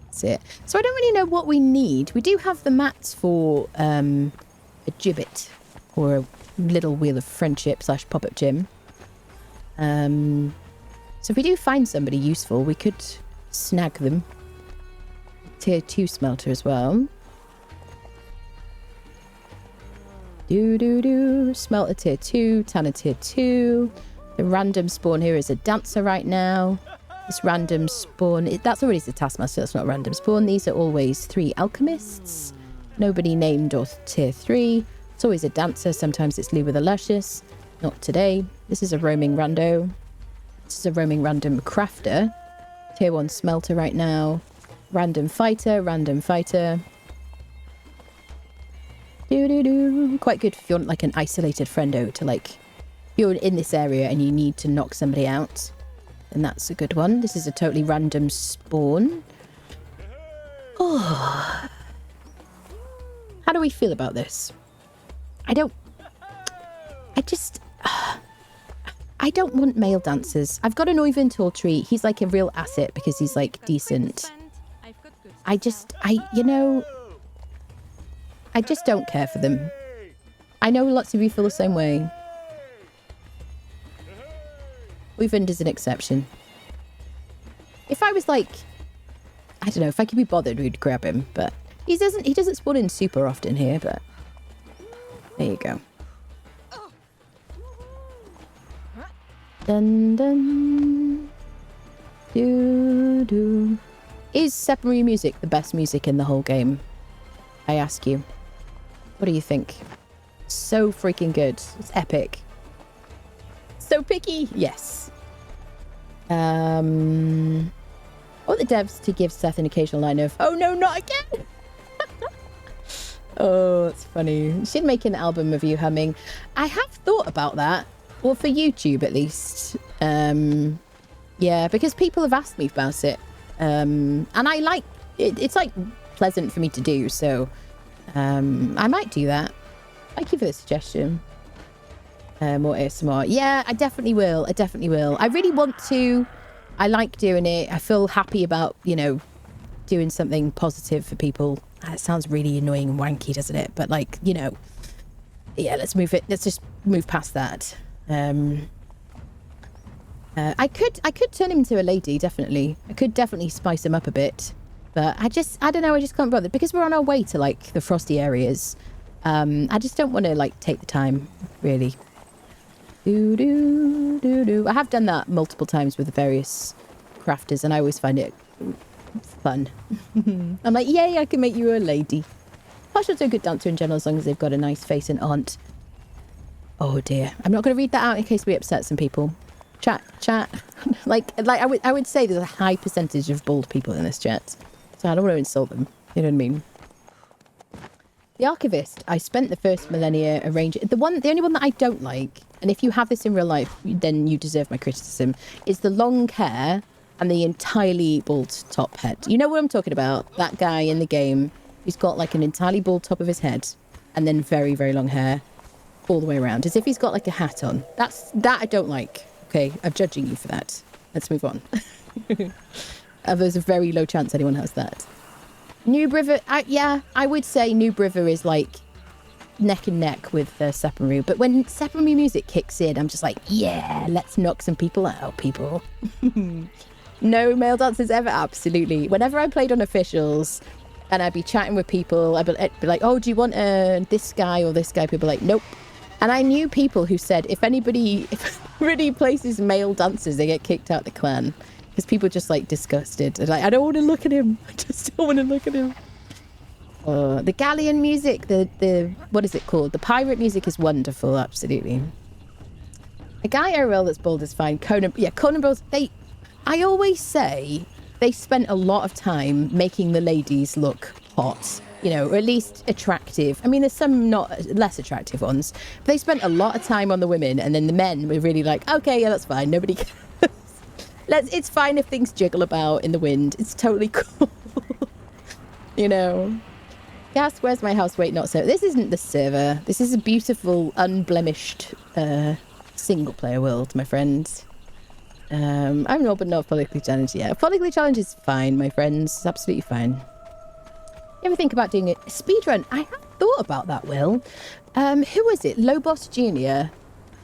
That's it. So I don't really know what we need. We do have the mats for a gibbet or a little wheel of friendship / pop-up gym. So if we do find somebody useful, we could snag them. Tier 2 smelter as well. Smelter tier 2, tanner tier 2. The random spawn here is a dancer right now. This random spawn, that's already the taskmaster, that's not a random spawn. These are always 3 alchemists. Nobody named or tier 3. It's always a dancer, sometimes it's Lou with a Luscious. Not today. This is a roaming rando. This is a roaming random crafter. Tier 1 smelter right now. Random fighter, random fighter. Quite good if you want like an isolated friendo to like, you're in this area and you need to knock somebody out. And that's a good one. This is a totally random spawn. Oh. How do we feel about this? I don't want male dancers. I've got an Oivan Talltree. He's like a real asset because he's like decent. I just don't care for them. I know lots of you feel the same way. Oivan is an exception. If I was like, I don't know, if I could be bothered, we'd grab him. But he doesn't spawn in super often here, but there you go. Dun dun. Do. Is submarine music the best music in the whole game? I ask you. What do you think? So freaking good. It's epic. So picky. Yes. I want the devs to give Seth an occasional line of, "Oh no, not again!" Oh, it's funny. You should make an album of you humming. I have thought about that. Well, for YouTube at least. Yeah, because people have asked me about it. And I like it. It's like pleasant for me to do, so I might do that. Thank you for the suggestion. More ASMR. Yeah, I definitely will. I really want to. I like doing it. I feel happy about, you know, doing something positive for people. It sounds really annoying and wanky, doesn't it? But like, you know, yeah, let's just move past that. I could turn him into a lady, definitely. I could definitely spice him up a bit. But I don't know, I just can't bother. Because we're on our way to, like, the frosty areas. I just don't want to, like, take the time, really. I have done that multiple times with various crafters, and I always find it fun. I'm like, yay, I can make you a lady. Partial to a good dancer in general, as long as they've got a nice face and aren't. Oh, dear. I'm not going to read that out in case we upset some people. Chat. like I would say there's a high percentage of bald people in this chat. So I don't want to insult them. You know what I mean? The Archivist, I spent the first millennia arranging... The only one that I don't like, and if you have this in real life, then you deserve my criticism, is the long hair and the entirely bald top head. You know what I'm talking about? That guy in the game who's got like an entirely bald top of his head and then very, very long hair all the way around, as if he's got like a hat on. That I don't like. Okay, I'm judging you for that. Let's move on. There's a very low chance anyone has that. New River, yeah, I would say New River is like neck and neck with Sephiroth. But when Sephiroth music kicks in, I'm just like, yeah, let's knock some people out, people. No male dancers ever, absolutely. Whenever I played on officials and I'd be chatting with people, I'd be like, oh, do you want this guy or this guy? People are like, nope. And I knew people who said if anybody places male dancers, they get kicked out the clan. Because people just like disgusted. They're like, I don't want to look at him. I just don't want to look at him. The galleon music, the what is it called? The pirate music is wonderful, absolutely. A guy IRL that's bold is fine. Conan Bros, I always say they spent a lot of time making the ladies look hot, you know, or at least attractive. I mean, there's some not less attractive ones. But they spent a lot of time on the women, and then the men were really like, okay, yeah, that's fine. Nobody cares. It's fine if things jiggle about in the wind. It's totally cool. You know. Gas, where's my house? Wait, not so. This isn't the server. This is a beautiful, unblemished single player world, my friends. I'm not, but not politically challenged yet. Politically challenged is fine, my friends. It's absolutely fine. You ever think about doing a speedrun? I have thought about that, Will. Who was it? Lobos Jr.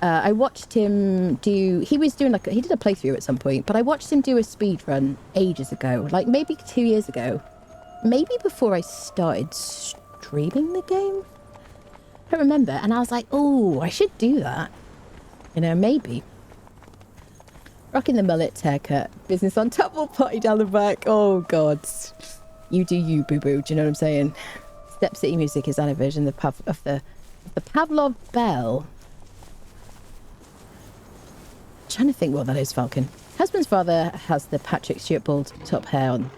I watched him do... He was doing he did a playthrough at some point, but I watched him do a speedrun ages ago. Like maybe 2 years ago. Maybe before I started streaming the game? I don't remember. And I was like, oh, I should do that. You know, maybe. Rocking the mullet haircut. Business on top or potty down the back. Oh, God. You do you, boo-boo. Do you know what I'm saying? Step City music is an version of the Pavlov Bell. I'm trying to think what that is, Falcon. Husband's father has the Patrick Stewart bald top hair on.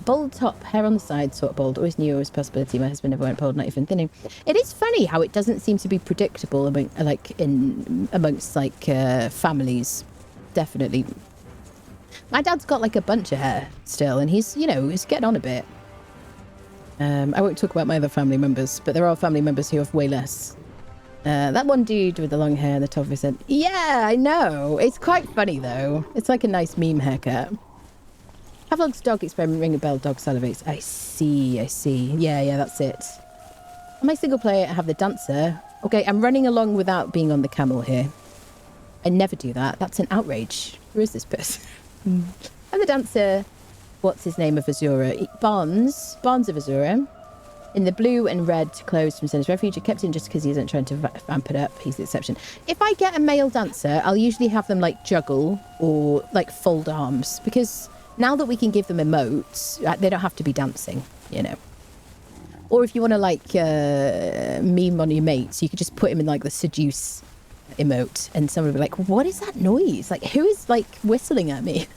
Bold top, hair on the side, sort of bald. Always knew it was a possibility. My husband never went bald, not even thinning. It is funny how it doesn't seem to be predictable amongst families. Definitely. My dad's got like a bunch of hair still, and he's getting on a bit. I won't talk about my other family members, but there are family members who have way less. That one dude with the long hair on the top of his head. Yeah, I know. It's quite funny though. It's like a nice meme haircut. Havlog's dog experiment, ring a bell, dog salivates. I see. Yeah, that's it. On my single player, I have the dancer. Okay, I'm running along without being on the camel here. I never do that. That's an outrage. Who is this person? I'm the dancer. What's his name of Azura? Barnes of Azura. In the blue and red clothes from Sinner's Refuge. I kept in just because he isn't trying to vamp it up. He's the exception. If I get a male dancer, I'll usually have them like juggle or like fold arms, because now that we can give them emotes, they don't have to be dancing, you know. Or if you want to like meme on your mates, you could just put him in like the seduce emote, and someone would be like, what is that noise? Like, who is like whistling at me?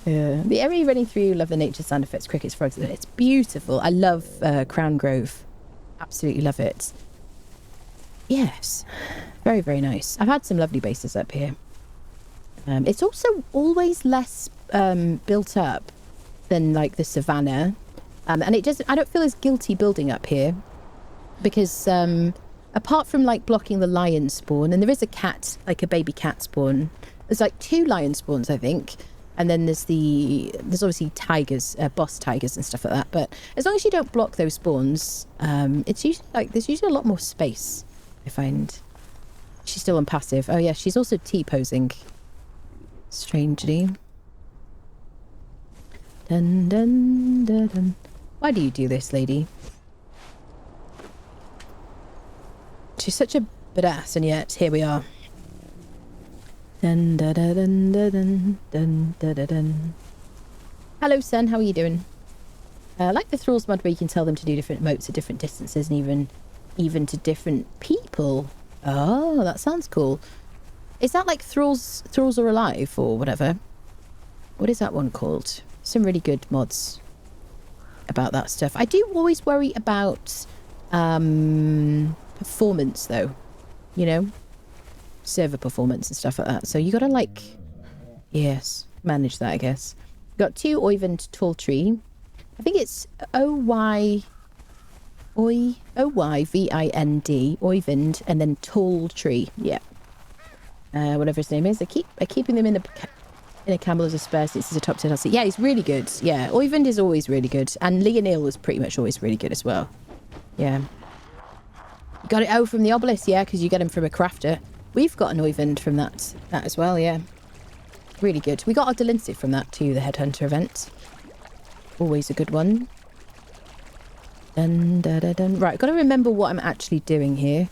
Yeah. The area running through, love the nature, sound effects, crickets, frogs. It's beautiful. I love Crown Grove. Absolutely love it. Yes. Very, very nice. I've had some lovely bases up here. It's also always less built up than like the savannah. And I don't feel as guilty building up here, because apart from like blocking the lion spawn, and there is a cat, like a baby cat spawn. There's like 2 lion spawns, I think. And then there's obviously tigers, boss tigers and stuff like that. But as long as you don't block those spawns, it's usually there's usually a lot more space, I find. She's still on passive. Oh yeah, she's also T-posing. Strangely. Dun dun dun dun. Why do you do this, lady? She's such a badass, and yet here we are. Dun, dun, dun, dun, dun, dun, dun, dun, dun. Hello, son. How are you doing? I like the Thralls mod where you can tell them to do different emotes at different distances, and even to different people. Oh, that sounds cool. Is that like Thralls Are Alive or whatever? What is that one called? Some really good mods about that stuff. I do always worry about performance, though. You know? Server performance and stuff like that. So you gotta manage that, I guess. Got 2 Oyvind Tall Tree. I think it's Oyvind, Oyvind, and then Tall Tree. Yeah. Whatever his name is. I keep keeping them in the In a camel as a spare since he's a top 10 athlete. Yeah, he's really good. Yeah, Oyvind is always really good. And Leonil was pretty much always really good as well. Yeah. You got it out from the obelisk, yeah, because you get him from a crafter. We've got an Oyvind from that as well, yeah. Really good. We got our Delinsif from that too, the Headhunter event. Always a good one. Dun, dun, dun, dun. Right, I've got to remember what I'm actually doing here.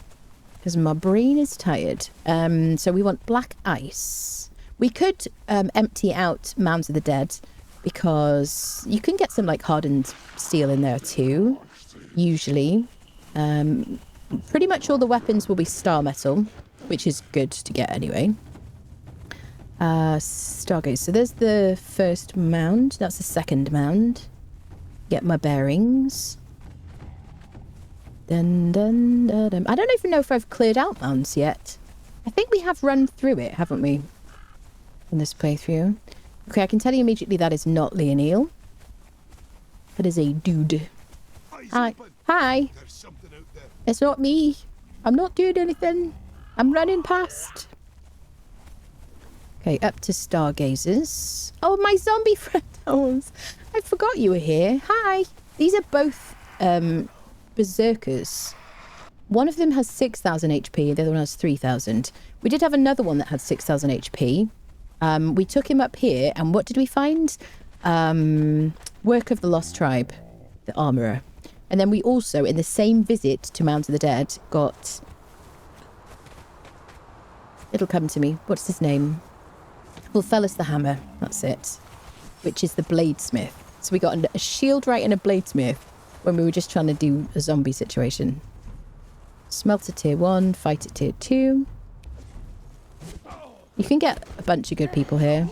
Because my brain is tired. So we want black ice. We could empty out Mounds of the Dead because you can get some like hardened steel in there too, usually. Pretty much all the weapons will be star metal, which is good to get anyway. Stargaze. So there's the first mound. That's the second mound. Get my bearings. Dun, dun, dun, dun. I don't even know if I've cleared out mounds yet. I think we have run through it, haven't we? In this playthrough. Okay, I can tell you immediately that is not Leonil. That is a dude. Hi. Hi. It's not me. I'm not doing anything. I'm running past. Okay, up to Stargazers. Oh, my zombie friends. I forgot you were here. Hi. These are both berserkers. One of them has 6,000 HP, the other one has 3,000. We did have another one that had 6,000 HP. We took him up here, and what did we find? Work of the Lost Tribe, the Armourer. And then we also, in the same visit to Mounds of the Dead, got... It'll come to me. What's his name? Vulfelus the Hammer. That's it. Which is the Bladesmith. So we got a shield right and a Bladesmith when we were just trying to do a zombie situation. Smelter tier 1, fighter tier 2. You can get a bunch of good people here.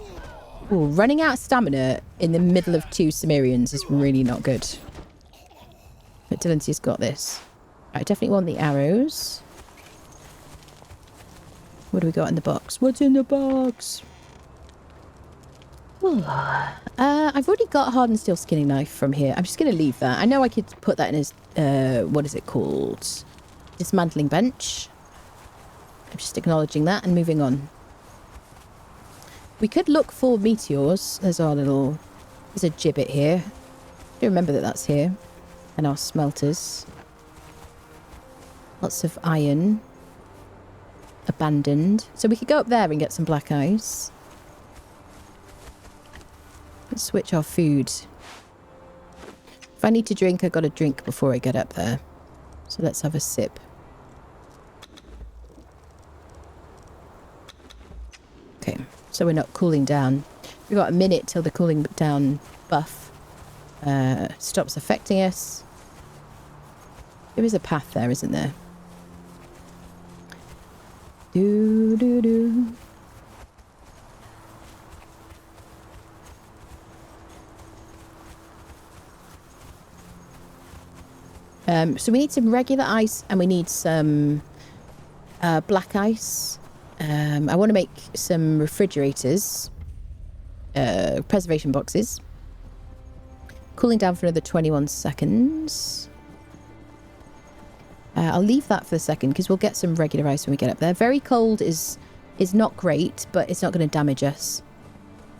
Ooh, running out of stamina in the middle of 2 Cimmerians is really not good. But Delancey's got this. I definitely want the arrows. What do we got in the box? What's in the box? I've already got hardened steel skinning knife from here. I'm just going to leave that. I know I could put that in his, what is it called? Dismantling bench. I'm just acknowledging that and moving on. We could look for meteors. There's our little... There's a gibbet here. I do remember that that's here. And our smelters. Lots of iron. Abandoned. So we could go up there and get some black ice. Let's switch our food. If I need to drink, I've got to drink before I get up there. So let's have a sip. Okay, so we're not cooling down. We've got a minute till the cooling down buff stops affecting us. There is a path there, isn't there? Do do do. So we need some regular ice and we need some black ice. I want to make some refrigerators, preservation boxes. Cooling down for another 21 seconds. I'll leave that for a second because we'll get some regular ice when we get up there. Very cold is not great, but it's not going to damage us.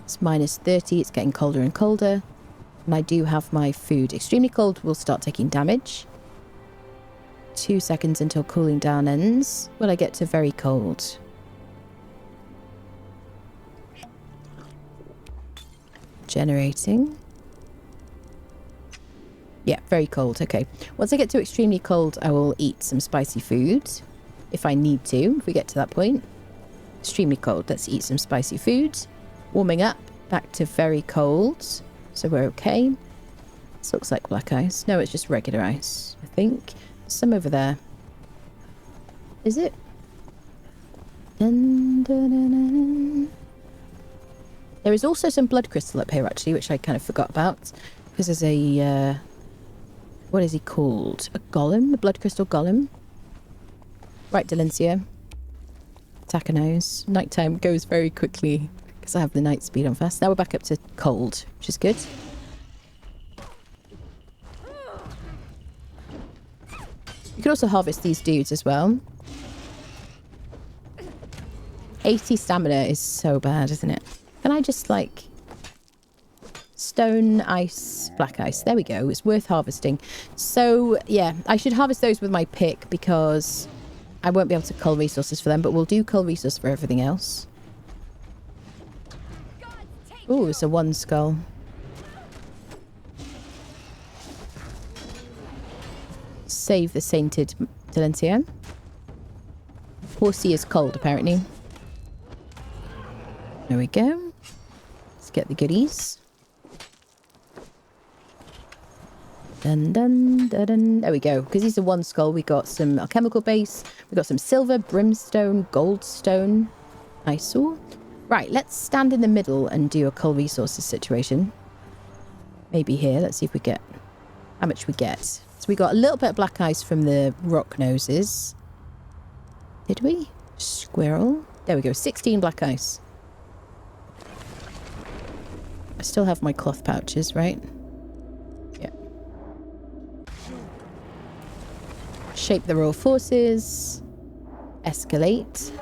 It's minus 30. It's getting colder and colder. And I do have my food. Extremely cold will start taking damage. 2 seconds until cooling down ends. Will I get to very cold? Generating. Yeah, very cold. Okay. Once I get to extremely cold, I will eat some spicy food. If I need to, if we get to that point. Extremely cold. Let's eat some spicy food. Warming up. Back to very cold. So we're okay. This looks like black ice. No, it's just regular ice, I think. Some over there. Is it? Dun, dun, dun, dun. There is also some blood crystal up here, actually, which I kind of forgot about. Because there's a... what is he called? A golem? A blood crystal golem? Right, Delencia. Attack a nose. Nighttime goes very quickly because I have the night speed on fast. Now we're back up to cold, which is good. You can also harvest these dudes as well. 80 stamina is so bad, isn't it? Can I just like... Stone, ice, black ice. There we go. It's worth harvesting. So, yeah, I should harvest those with my pick because I won't be able to cull resources for them, but we'll do cull resources for everything else. Ooh, it's a one skull. Save the sainted Delencia. Horsey is cold, apparently. There we go. Let's get the goodies. Dun, dun, dun, dun. There we go. Because he's a one skull, we got some alchemical base. We got some silver, brimstone, goldstone. Nice. Right, let's stand in the middle and do a cull resources situation. Maybe here. Let's see if we get... How much we get. So we got a little bit of black ice from the rock noses. Did we? Squirrel. There we go. 16 black ice. I still have my cloth pouches, right? Yeah. Shape the royal forces. Escalate.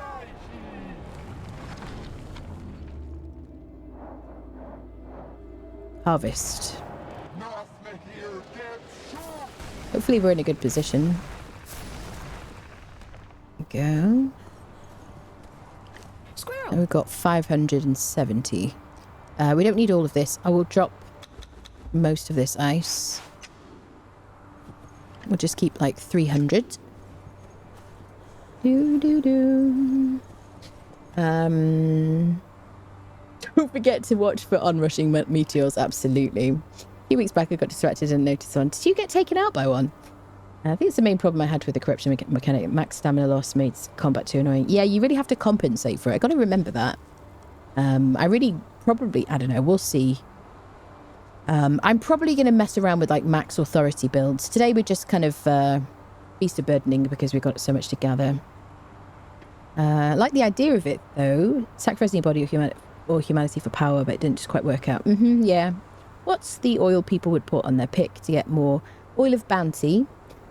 Harvest. Hopefully we're in a good position. Go. Squirrel. And we've got 570. We don't need all of this. I will drop most of this ice. We'll just keep like 300. Don't forget to watch for onrushing meteors. Absolutely. A few weeks back I got distracted and noticed one. Did you get taken out by one? I think it's the main problem I had with the corruption mechanic. Max stamina loss made combat too annoying. Yeah, you really have to compensate for it. I got to remember that. I really probably, I don't know, we'll see. I'm probably going to mess around with like max authority builds. Today we're just kind of beast of burdening because we've got so much to gather. I like the idea of it though. Sacrificing your body or humanity for power, but it didn't just quite work out. Yeah. What's the oil people would put on their pick to get more? Oil of bounty.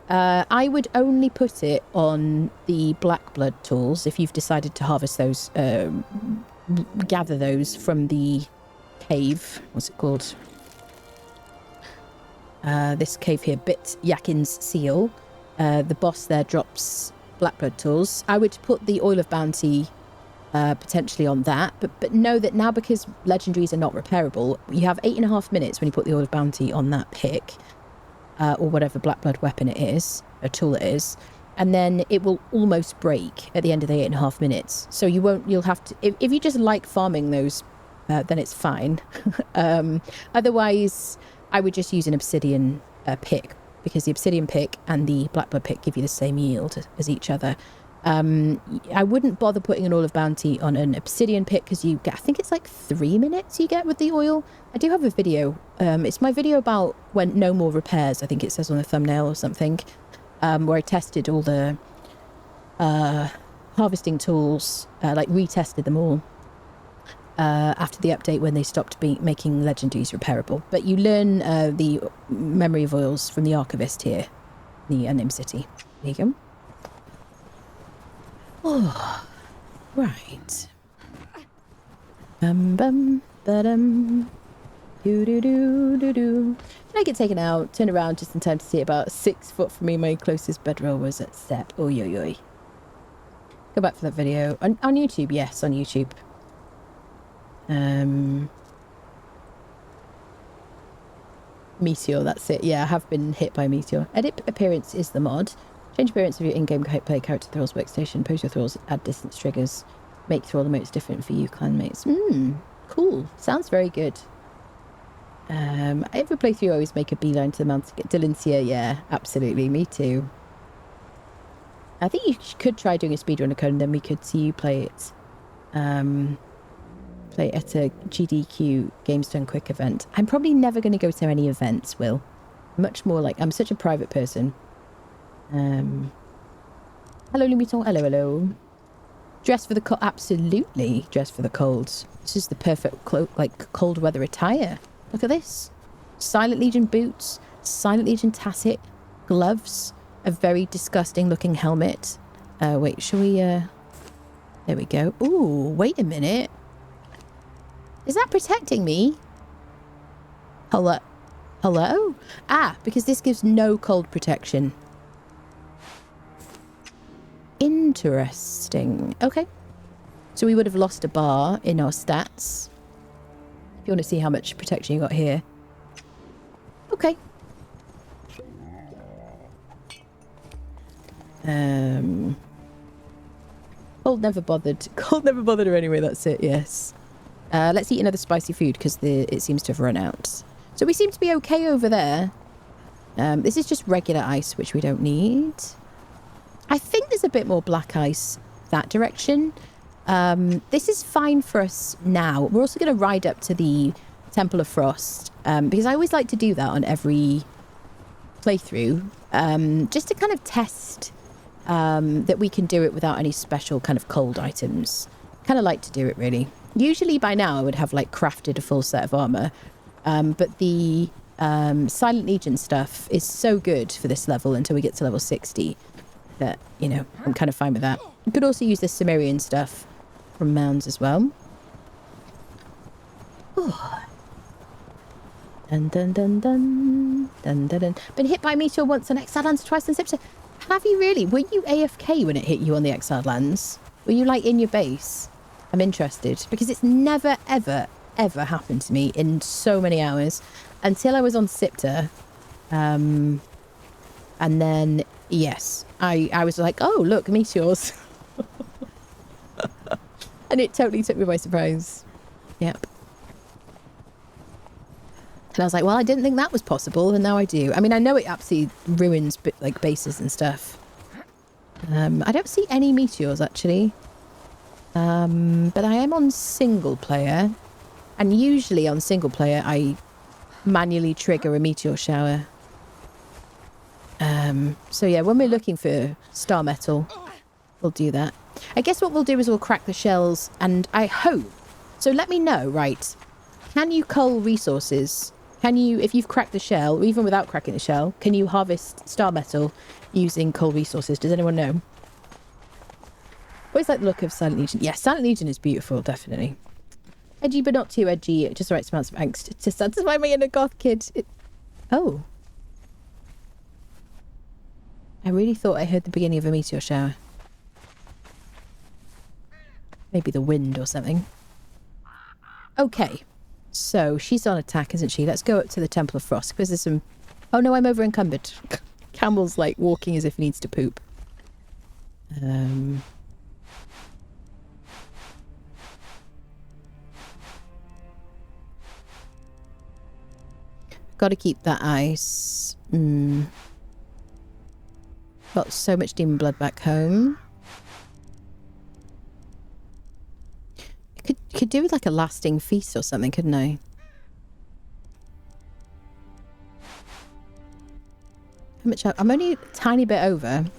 I would only put it on the black blood tools if you've decided to harvest those, gather those from the cave. What's it called? This cave here, Bit Yakin's Seal. The boss there drops black blood tools. I would put the oil of bounty potentially on that, but know that now because legendaries are not repairable, you have 8.5 minutes when you put the oil of bounty on that pick, or whatever black blood weapon it is, a tool it is, and then it will almost break at the end of the 8.5 minutes. So you'll have to, if you just like farming those, then it's fine. Otherwise, I would just use an obsidian pick, because the obsidian pick and the black blood pick give you the same yield as each other. I wouldn't bother putting an oil of bounty on an obsidian pick because you get, I think it's like 3 minutes you get with the oil. I do have a video. It's my video about when no more repairs, I think it says on the thumbnail or something, where I tested all the harvesting tools, like retested them all after the update when they stopped making legendaries repairable. But you learn the memory of oils from the archivist here, the Unnamed City. There you go. Oh, right. Bum badum. Did I get taken out? Turn around just in time to see it about 6 foot from me. My closest bedroll was at step. Oh, yo. Go back for that video on YouTube. Yes, on YouTube. Meteor. That's it. Yeah, I have been hit by Meteor. Edit appearance is the mod. Change appearance of your in-game play character thralls workstation. Post your thralls, add distance triggers. Make thrall emotes different for you clanmates. Cool. Sounds very good. Every playthrough I always make a beeline to the mountain to get Delencia. Yeah, absolutely. Me too. I think you could try doing a speedrun of Conan, then we could see you play it. Play at a GDQ Games Done Quick event. I'm probably never going to go to any events, Will. Much more like, I'm such a private person. Hello, Lumiton. Hello. Dress for the cold. Absolutely dress for the cold. This is the perfect cold weather attire. Look at this. Silent Legion boots, Silent Legion tasset, gloves, a very disgusting looking helmet. Wait, shall we, there we go. Ooh, wait a minute. Is that protecting me? Hello? Hello? Ah, because this gives no cold protection. Interesting. Okay. So we would have lost a bar in our stats. If you want to see how much protection you got here. Okay. Cold never bothered. Cold never bothered her anyway, that's it, yes. Let's eat another spicy food because it seems to have run out. So we seem to be okay over there. This is just regular ice, which we don't need. I think there's a bit more black ice that direction. This is fine for us now. We're also going to ride up to the Temple of Frost because I always like to do that on every playthrough just to kind of test that we can do it without any special kind of cold items. Kind of like to do it, really. Usually by now I would have like crafted a full set of armor, but the Silent Legion stuff is so good for this level until we get to level 60 that, you know, I'm kind of fine with that. You could also use the Cimmerian stuff from mounds as well. Ooh. Dun dun dun dun dun dun dun. Been hit by a meteor once on Exiled Lands, twice on Sipser. Have you really? Were you AFK when it hit you on the Exiled Lands? Were you like in your base? I'm interested because it's never ever ever happened to me in so many hours until I was on Sipter. And then yes, I was like, oh look, meteors. And it totally took me by surprise. Yep. And I was like, well, I didn't think that was possible, and now I do. I mean, I know it absolutely ruins like bases and stuff. I don't see any meteors actually. But I am on single player, and usually on single player I manually trigger a meteor shower. So yeah, when we're looking for star metal, we'll do that. I guess what we'll do is we'll crack the shells, and I hope... So let me know, right? Can you cull resources? Can you, if you've cracked the shell, or even without cracking the shell, can you harvest star metal using cull resources? Does anyone know? Always like the look of Silent Legion. Yes, Silent Legion is beautiful, definitely. Edgy, but not too edgy. Just the right amounts of angst to satisfy my inner goth kid. Oh. I really thought I heard the beginning of a meteor shower. Maybe the wind or something. Okay. So, she's on attack, isn't she? Let's go up to the Temple of Frost, because there's some... Oh no, I'm over encumbered. Camel's like walking as if he needs to poop. Got to keep that ice. Got so much demon blood back home. Could do with like a lasting feast or something, couldn't I? How much? I'm only a tiny bit over. There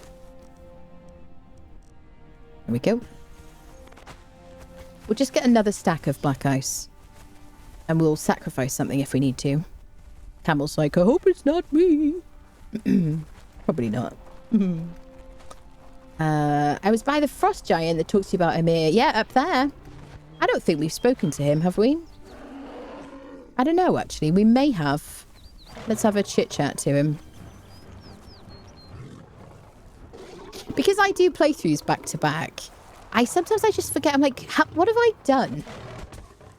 we go. We'll just get another stack of black ice, and we'll sacrifice something if we need to. Camel's like, I hope it's not me. Probably not. I was by the frost giant that talks to you about Emir. Yeah, up there. I don't think we've spoken to him, have we? I don't know, actually. We may have. Let's have a chit-chat to him. Because I do playthroughs back-to-back, sometimes I just forget. I'm like, what have I done?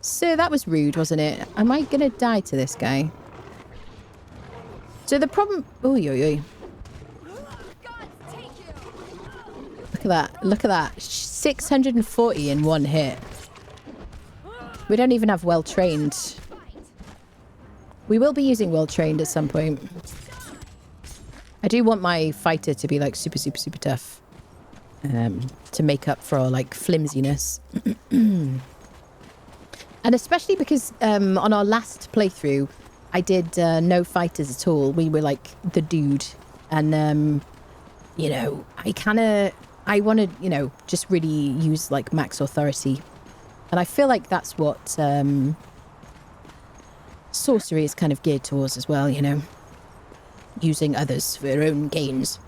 So that was rude, wasn't it? Am I going to die to this guy? So the problem... Oy, oy, oy. Look at that. Look at that. 640 in one hit. We don't even have well-trained. We will be using well-trained at some point. I do want my fighter to be like super, super, super tough. To make up for like flimsiness. And especially because on our last playthrough, I did no fighters at all. We were like the dude. And, you know, I want to, you know, just really use like max authority. And I feel like that's what sorcery is kind of geared towards as well, you know. Using others for their own gains.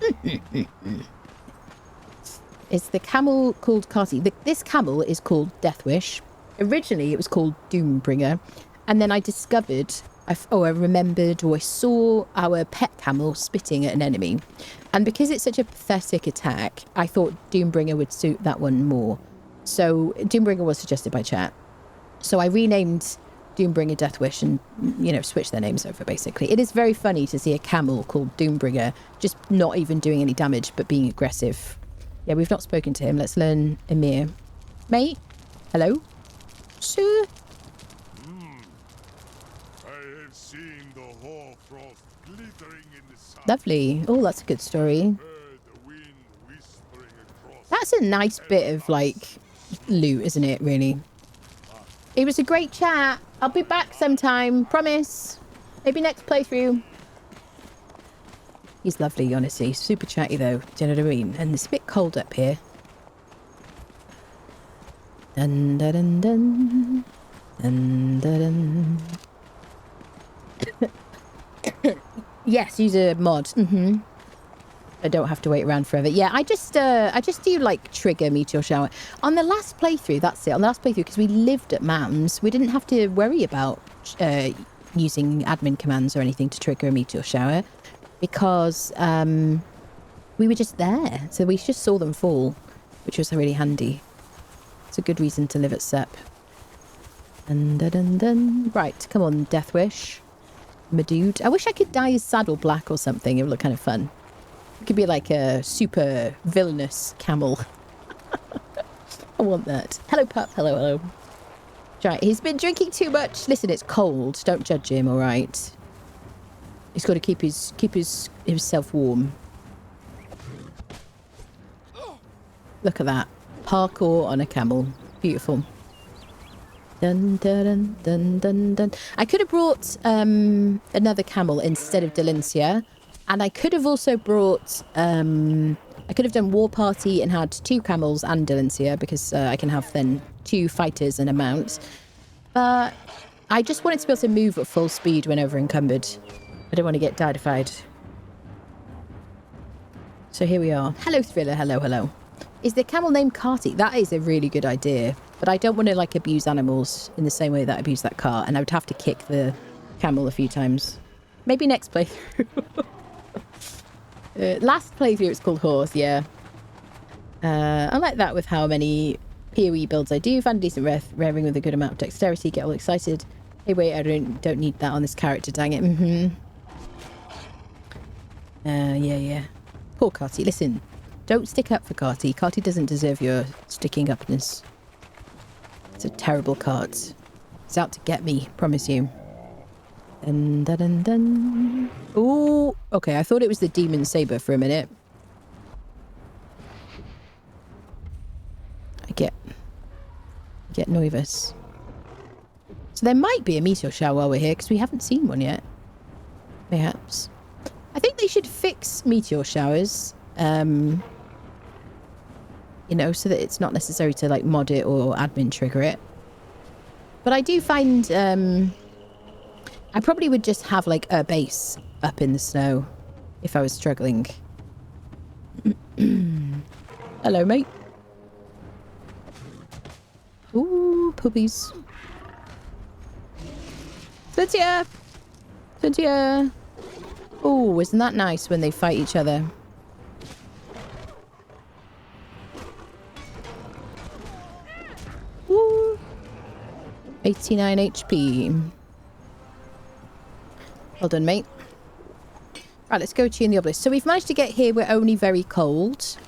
Is the camel called Kasi? This camel is called Deathwish. Originally, it was called Doombringer. And then I discovered, I remembered, or I saw our pet camel spitting at an enemy. And because it's such a pathetic attack, I thought Doombringer would suit that one more. So Doombringer was suggested by chat. So I renamed Doombringer Deathwish and, you know, switched their names over, basically. It is very funny to see a camel called Doombringer just not even doing any damage, but being aggressive. Yeah, we've not spoken to him. Let's learn Emir. Mate? Hello? Sir? I have seen the hoarfrost glittering in the sun. Lovely. Oh, that's a good story. Heard the wind whispering across. That's a nice bit of, like, loot, isn't it, really? It was a great chat. I'll be back sometime. Promise. Maybe next playthrough. He's lovely, honestly. Super chatty, though. Do you know what I mean? And it's a bit cold up here. Dun, dun, dun, dun. Dun, dun, dun. Yes, use a mod. I don't have to wait around forever. Yeah, I just do like trigger meteor shower. On the last playthrough, that's it. On the last playthrough, because we lived at Mountains, we didn't have to worry about using admin commands or anything to trigger a meteor shower because we were just there. So we just saw them fall, which was really handy. It's a good reason to live at Sep. Dun, dun, dun, dun. Right, come on, Deathwish. My dude. I wish I could dye his saddle black or something. It would look kind of fun. It could be like a super villainous camel. I want that. Hello, pup. Hello, hello. Right, he's been drinking too much. Listen, it's cold. Don't judge him, all right? He's got to keep himself warm. Look at that. Parkour on a camel. Beautiful. Dun, dun, dun, dun, dun. I could have brought another camel instead of Delincia. And I could have also brought, I could have done War Party and had 2 camels and Delincia because I can have then 2 fighters and a mount. But I just wanted to be able to move at full speed when over encumbered. I don't want to get diedified. So here we are. Hello, Thriller. Hello, hello. Is the camel named Carty? That is a really good idea. But I don't want to like abuse animals in the same way that I abuse that car. And I would have to kick the camel a few times. Maybe next playthrough. Last playthrough it's called Horse, yeah. I like that with how many PoE builds I do. Find a decent raring with a good amount of dexterity. Get all excited. Hey, wait, I don't need that on this character, dang it. Yeah. Poor Carty. Listen, don't stick up for Carty. Carty doesn't deserve your sticking upness. It's a terrible cart. It's out to get me, promise you. Dun, dun, dun, dun. Ooh, okay, I thought it was the demon saber for a minute. I get nervous. So there might be a meteor shower while we're here because we haven't seen one yet. Perhaps. I think they should fix meteor showers. You know, so that it's not necessary to like mod it or admin trigger it. But I do find I probably would just have like a base up in the snow if I was struggling. Hello, mate. Ooh, puppies. Cynthia! Cynthia! Oh, isn't that nice when they fight each other? Woo! 89 HP. Well done, mate. Right, let's go tune the obelisk. So we've managed to get here. We're only very cold.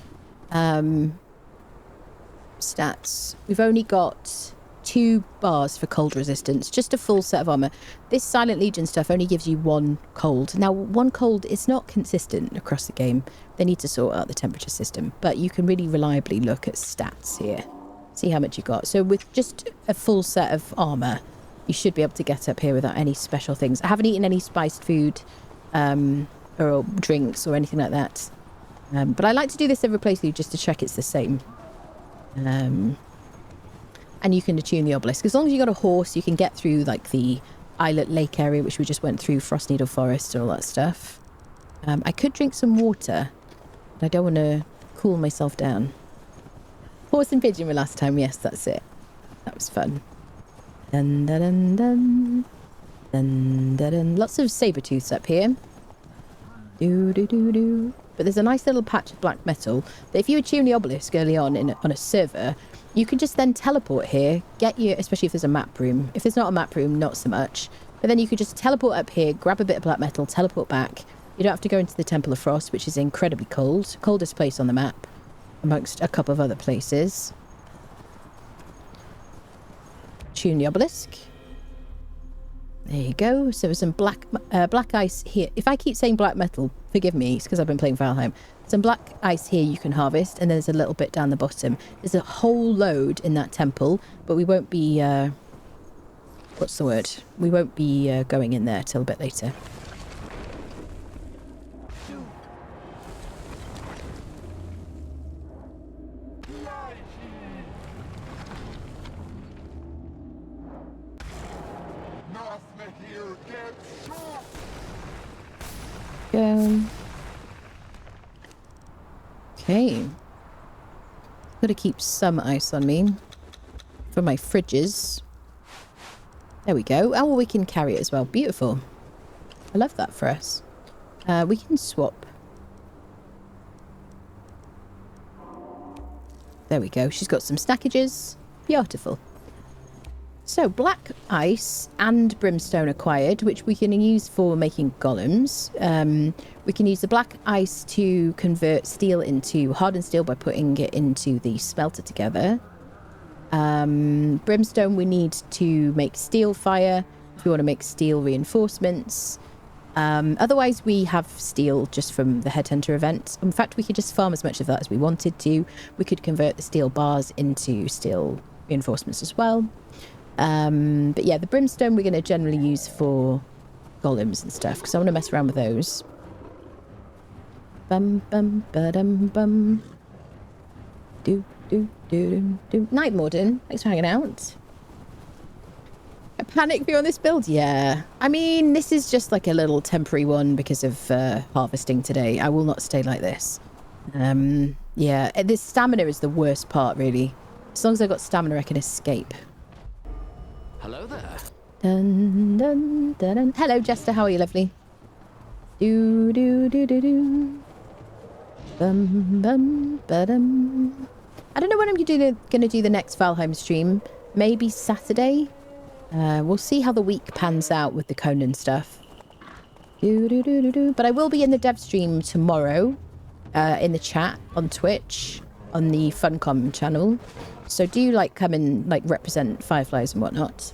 Stats. We've only got 2 bars for cold resistance. Just a full set of armor. This Silent Legion stuff only gives you 1 cold. Now, 1 cold is not consistent across the game. They need to sort out the temperature system. But you can really reliably look at stats here. See how much you got. So with just a full set of armor, you should be able to get up here without any special things. I haven't eaten any spiced food or drinks or anything like that. But I like to do this every playthrough just to check it's the same. And you can attune the obelisk. As long as you got a horse, you can get through like the Islet Lake area, which we just went through, Frost Needle Forest and all that stuff. I could drink some water, but I don't want to cool myself down. Horse and pigeon were last time. Yes, that's it. That was fun. Dun, dun, dun, dun. Dun, dun, dun. Lots of saber-tooths up here. Do, do, do, do. But there's a nice little patch of black metal that if you attune the obelisk early on on a server, you can just then teleport here, get you, especially if there's a map room. If there's not a map room, not so much. But then you could just teleport up here, grab a bit of black metal, teleport back. You don't have to go into the Temple of Frost, which is incredibly cold. Coldest place on the map, amongst a couple of other places. Tune the obelisk. There you go. So there's some black ice here. If I keep saying black metal, forgive me. It's because I've been playing Valheim. Some black ice here you can harvest, and there's a little bit down the bottom. There's a whole load in that temple, but we won't be... what's the word? We won't be going in there till a bit later. Okay. Gotta keep some ice on me for my fridges. There we go. Oh, well, we can carry it as well. Beautiful. I love that for us. We can swap. There we go. She's got some snackages. Beautiful. So, black ice and brimstone acquired, which we can use for making golems. We can use the black ice to convert steel into hardened steel by putting it into the smelter together. Brimstone we need to make steel fire if we want to make steel reinforcements. Otherwise, we have steel just from the Headhunter event. In fact, we could just farm as much of that as we wanted to. We could convert the steel bars into steel reinforcements as well. But yeah, the brimstone we're going to generally use for golems and stuff because I want to mess around with those. Bum bum ba-dum bum. Do do do do do. Night Morden, thanks for hanging out. A panic view on this build? Yeah. I mean, this is just like a little temporary one because of harvesting today. I will not stay like this. Yeah, this stamina is the worst part, really. As long as I've got stamina, I can escape. Hello there. Dun, dun, dun, dun. Hello, Jester. How are you, lovely? Do, do, do, do, do. Bum, bum, ba-dum. I don't know when I'm going to do the next Valheim stream. Maybe Saturday. We'll see how the week pans out with the Conan stuff. Do, do, do, do, do. But I will be in the dev stream tomorrow. In the chat on Twitch. On the Funcom channel. So do like come and like represent Fireflies and whatnot.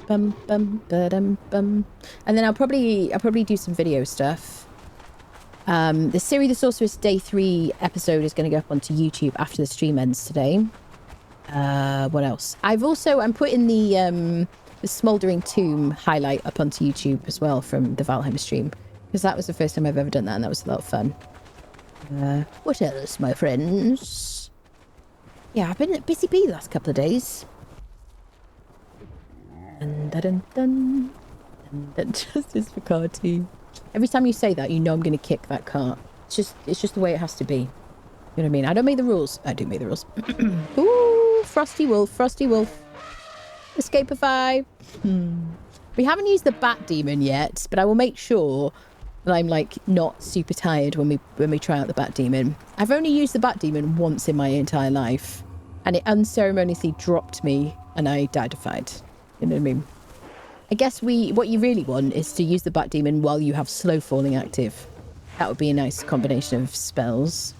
Bum bum ba-dum bum. And then I'll probably do some video stuff. The Ciri the Sorceress Day 3 episode is going to go up onto YouTube after the stream ends today. What else? I'm putting the Smouldering Tomb highlight up onto YouTube as well from the Valheim stream. Because that was the first time I've ever done that and that was a lot of fun. What else, my friends? Yeah, I've been a busy bee the last couple of days. Dun, dun, dun, dun. Dun, dun. Justice for Carty. Every time you say that, you know I'm going to kick that cart. It's just the way it has to be. You know what I mean? I don't make the rules. I do make the rules. Ooh, Frosty Wolf, Frosty Wolf. Escapeify. We haven't used the Bat Demon yet, but I will make sure that I'm like not super tired when we try out the Bat Demon. I've only used the Bat Demon once in my entire life, and it unceremoniously dropped me, and I died-ified. You know what I mean? I guess what you really want is to use the Bat Demon while you have slow falling active. That would be a nice combination of spells.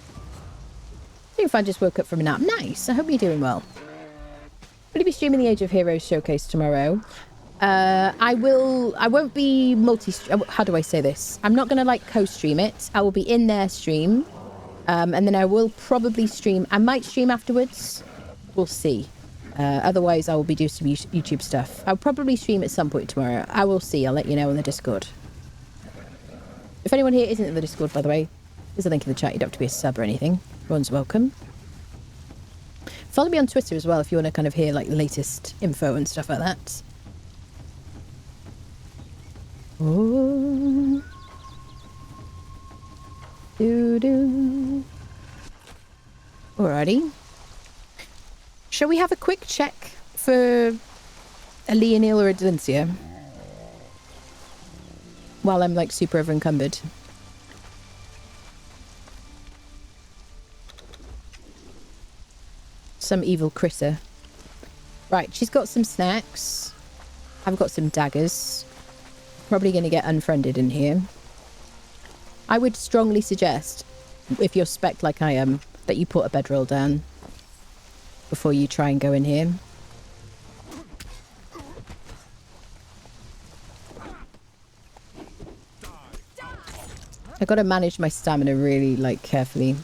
I think if I just woke up from a nap. Nice. I hope you're doing well. Will you be streaming the Age of Heroes showcase tomorrow? I won't be how do I say this? I'm not going to like co-stream it. I will be in their stream. And then I will probably stream. I might stream afterwards. We'll see. Otherwise, I will be doing some YouTube stuff. I'll probably stream at some point tomorrow. I will see. I'll let you know on the Discord. If anyone here isn't in the Discord, by the way, there's a link in the chat. You don't have to be a sub or anything. Everyone's welcome. Follow me on Twitter as well if you want to kind of hear like the latest info and stuff like that. Oh. Do do. Alrighty. Shall we have a quick check for a Leonil or a Delincia? While I'm like super over encumbered. Some evil critter. Right, she's got some snacks. I've got some daggers. Probably going to get unfriended in here. I would strongly suggest, if you're spec like I am, that you put a bedroll down before you try and go in here. I've got to manage my stamina really, like, carefully.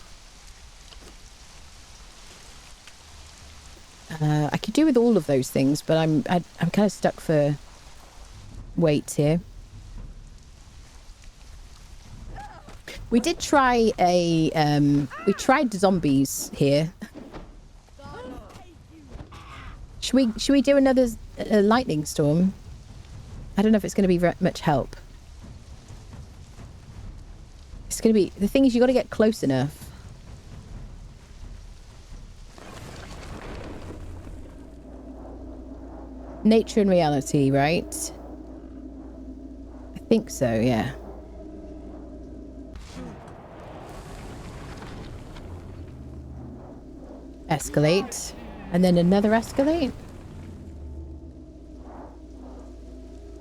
I could do with all of those things, but I'm kind of stuck for weight here. We did try we tried zombies here. Should we do another lightning storm? I don't know if it's going to be much help. It's going to be... The thing is, you got to get close enough. Nature and reality, right? I think so, yeah. Escalate. And then another escalate.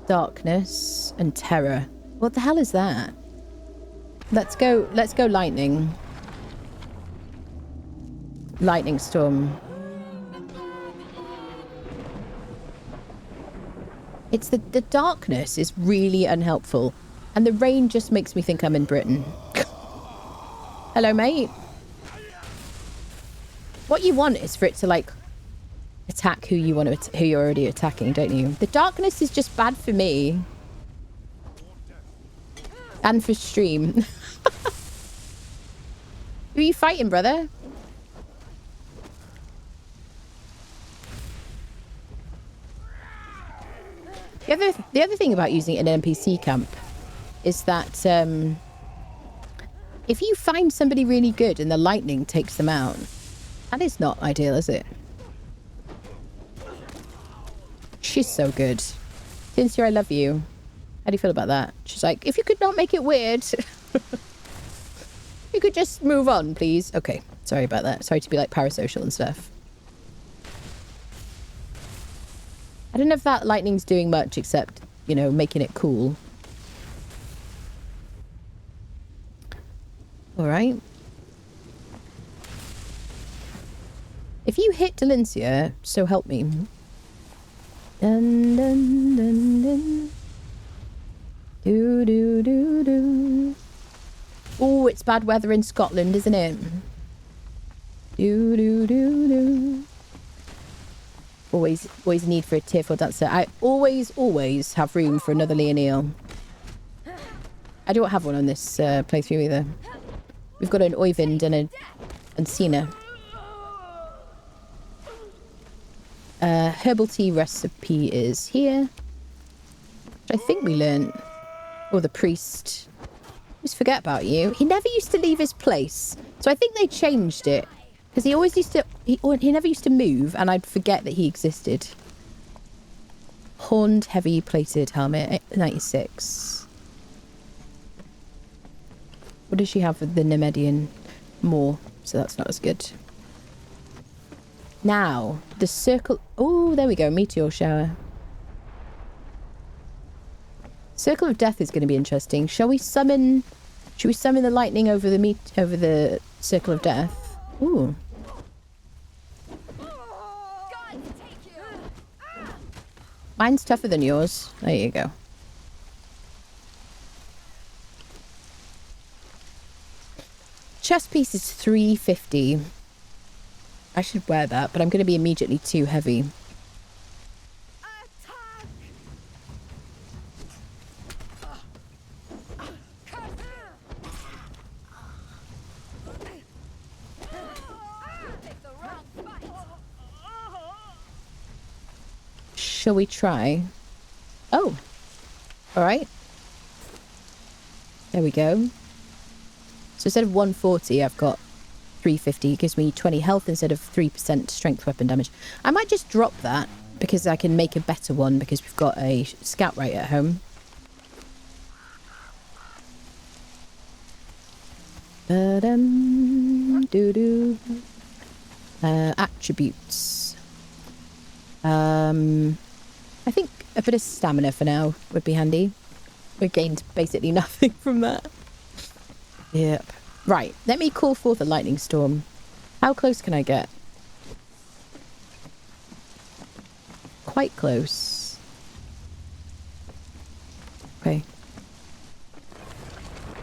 Darkness and terror. What the hell is that? Let's go lightning. Lightning storm. It's the darkness is really unhelpful. And the rain just makes me think I'm in Britain. Hello, mate. What you want is for it to, like, attack who you want to, who you're already attacking, don't you? The darkness is just bad for me. And for stream. Who are you fighting, brother? The other thing about using an NPC camp is that if you find somebody really good and the lightning takes them out, that is not ideal, is it? She's so good. Cynthia, I love you. How do you feel about that? She's like, if you could not make it weird. You could just move on, please. Okay, sorry about that. Sorry to be like parasocial and stuff. I don't know if that lightning's doing much except, you know, making it cool. Alright. If you hit Delincia, so help me. Dun dun dun dun. Do do do do. Oh, it's bad weather in Scotland, isn't it? Do do do do. Always a need for a tier 4 dancer. I always have room for another Leonil. I don't have one on this playthrough either. We've got an Oyvind and Cena. Herbal tea recipe is here. I think we learned. Oh, the priest. Just forget about you. He never used to leave his place, so I think they changed it because he always used to. He never used to move, and I'd forget that he existed. Horned heavy plated helmet, 96. What does she have with the Nemedian? More, so that's not as good. Now, the circle... Oh, there we go. Meteor shower. Circle of Death is going to be interesting. Shall we summon... Should we summon the lightning over the Circle of Death? Ooh. Mine's tougher than yours. There you go. Chest piece is 350. I should wear that, but I'm going to be immediately too heavy. Shall we try? Oh. Alright. There we go. So instead of 140, I've got 350. It gives me 20 health instead of 3% strength weapon damage. I might just drop that because I can make a better one because we've got a scout right at home. Attributes. I think a bit of stamina for now would be handy. We gained basically nothing from that. Yep. Right, let me call forth a lightning storm. How close can I get? Quite close. Okay.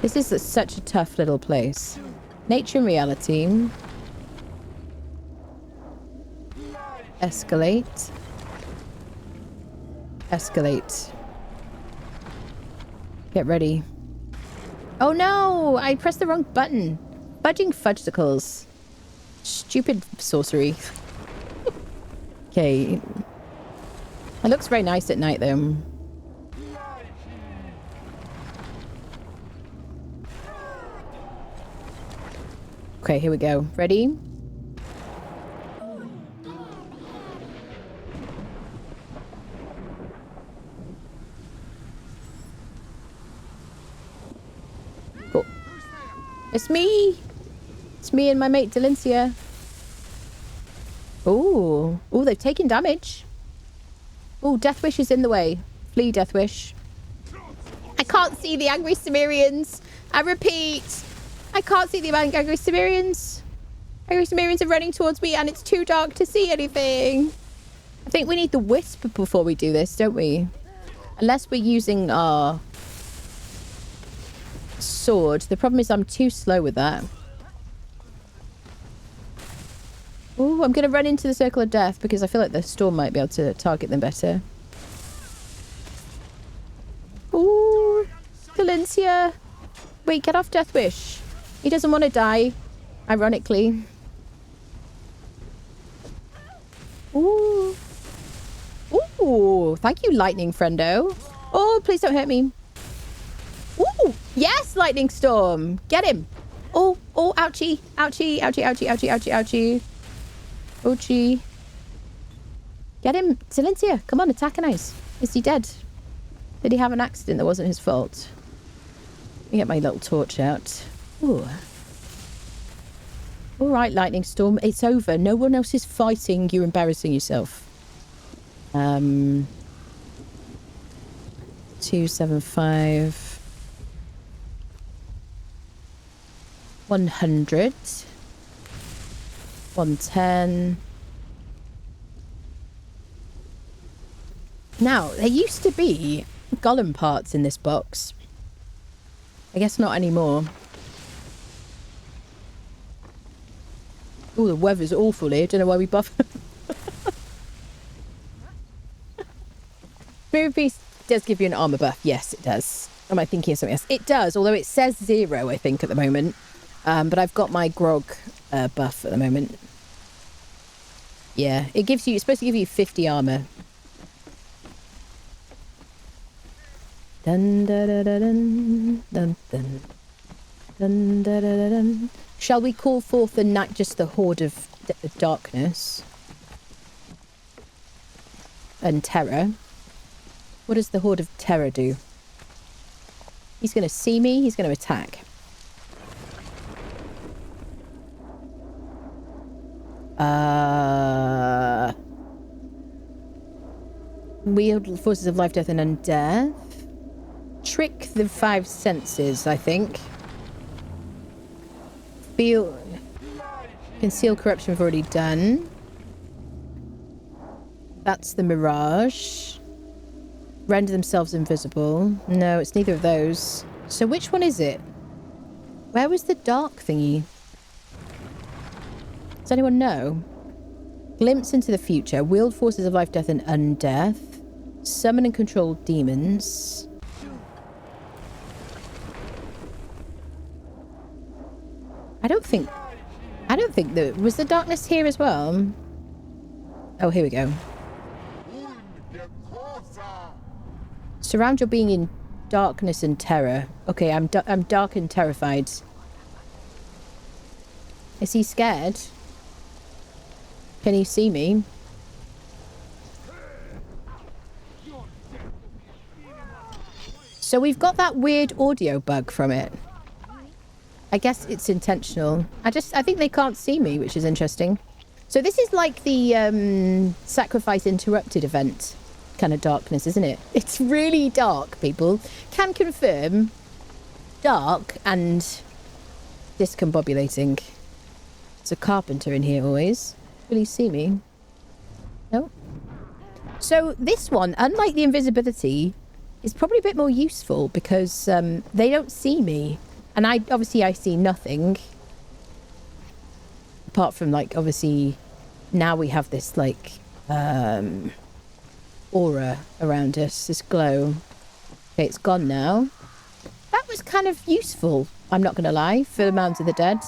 This is such a tough little place. Nature and reality. Escalate. Escalate. Get ready. Oh no! I pressed the wrong button. Fudging fudgesicles. Stupid sorcery. Okay. It looks very nice at night though. Okay, here we go. Ready? Cool. It's me! It's me and my mate Delincia. Ooh. Ooh, they've taken damage. Ooh, Deathwish is in the way. Flee, Deathwish. I can't see the angry Cimmerians. I repeat. I can't see the angry Cimmerians. Angry Cimmerians are running towards me and it's too dark to see anything. I think we need the Wisp before we do this, don't we? Unless we're using our sword. The problem is I'm too slow with that. Ooh, I'm going to run into the Circle of Death because I feel like the storm might be able to target them better. Ooh, Valencia. Wait, get off Deathwish. He doesn't want to die, ironically. Ooh. Ooh, thank you, Lightning Friendo. Oh, please don't hurt me. Ooh, yes, Lightning Storm. Get him. Oh, oh, ouchie. Ouchie, ouchie, ouchie, ouchie, ouchie, ouchie. Ouchie. Get him. Silencia, come on, antagonize. Is he dead? Did he have an accident that wasn't his fault? Let me get my little torch out. Ooh. All right, Lightning Storm. It's over. No one else is fighting. You're embarrassing yourself. 275. 100. 110. Now, there used to be golem parts in this box. I guess not anymore. Oh, the weather's awful here. Don't know why we buff. Spirit Beast does give you an armor buff. Yes, it does. Am I thinking of something else? It does, although it says 0, I think, at the moment. But I've got my grog buff at the moment. Yeah, it gives you. It's supposed to give you 50 armor. Dun dun dun dun dun dun dun dun dun dun. Shall we call forth the night, just the horde of darkness and terror? What does the horde of terror do? He's going to see me. He's going to attack. Wield forces of life, death, and undeath. Trick the 5 senses, I think. Feel. Conceal corruption, we've already done. That's the mirage. Render themselves invisible. No, it's neither of those. So which one is it? Where was the dark thingy? Does anyone know? Glimpse into the future. Wield forces of life, death, and undeath. Summon and control demons. I don't think that... Was the darkness here as well? Oh, here we go. Surround your being in darkness and terror. Okay, I'm dark and terrified. Is he scared? Can you see me? So we've got that weird audio bug from it. I guess it's intentional. I think they can't see me, which is interesting. So this is like the Sacrifice Interrupted event kind of darkness, isn't it? It's really dark, people. Can confirm. Dark and discombobulating. There's a carpenter in here always. Will he see me? No. So this one, unlike the invisibility, is probably a bit more useful because they don't see me. And I see nothing. Apart from, like, obviously, now we have this, like, aura around us, this glow. Okay, it's gone now. That was kind of useful, I'm not going to lie, for the Mounds of the Dead.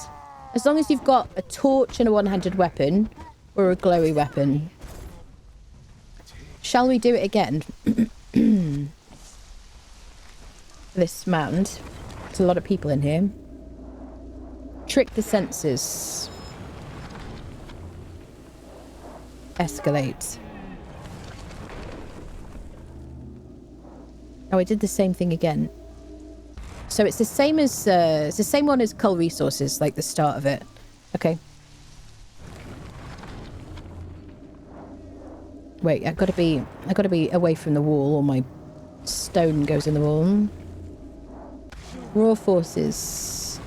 As long as you've got a torch and a one-handed weapon, or a glowy weapon. Shall we do it again? This mound. There's a lot of people in here. Trick the senses. Escalate. Oh, I did the same thing again. So it's the same as it's the same one as Cull Resources, like the start of it. Okay. Wait, I gotta be away from the wall, or my stone goes in the wall. Raw forces.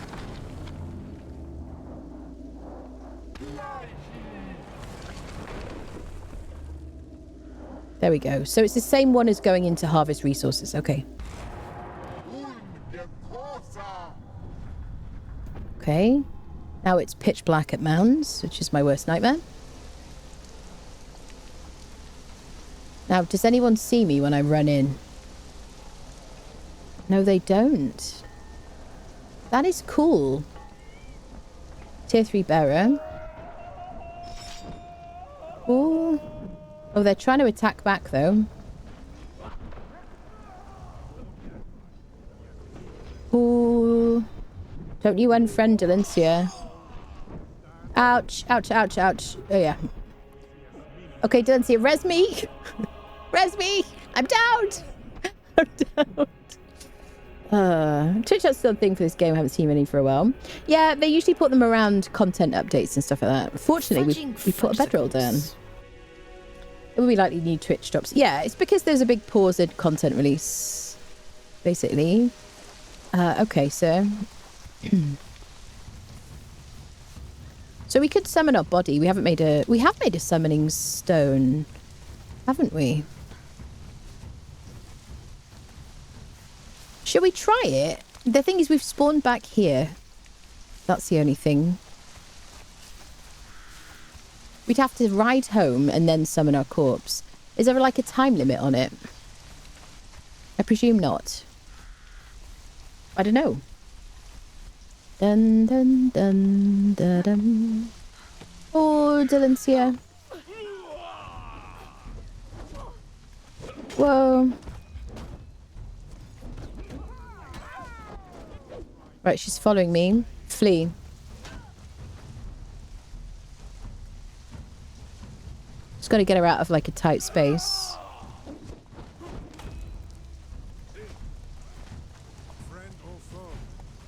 There we go. So it's the same one as going into harvest resources. Okay. Okay. Now it's pitch black at Mounds, which is my worst nightmare. Now, does anyone see me when I run in? No, they don't. That is cool. Tier 3 bearer. Ooh. Oh, they're trying to attack back, though. Ooh. Don't you unfriend Delencia. Ouch, ouch, ouch, ouch. Oh, yeah. Okay, Delencia, res me. Res me. I'm down. I'm down. Twitch has still a thing for this game. I haven't seen many for a while. Yeah, they usually put them around content updates and stuff like that. Fortunately, we put a bedroll down. It will be likely new Twitch drops. Yeah, it's because there's a big pause in content release, basically. Okay, so... So we could summon our body. We have made a summoning stone, haven't we? Should we try it? The thing is, we've spawned back here. That's the only thing. We'd have to ride home and then summon our corpse. Is there like a time limit on it? I presume not. I don't know. Dun dun dun dun dun. Oh, Delencia. Whoa. Right, she's following me. Flee. Just got to get her out of like a tight space.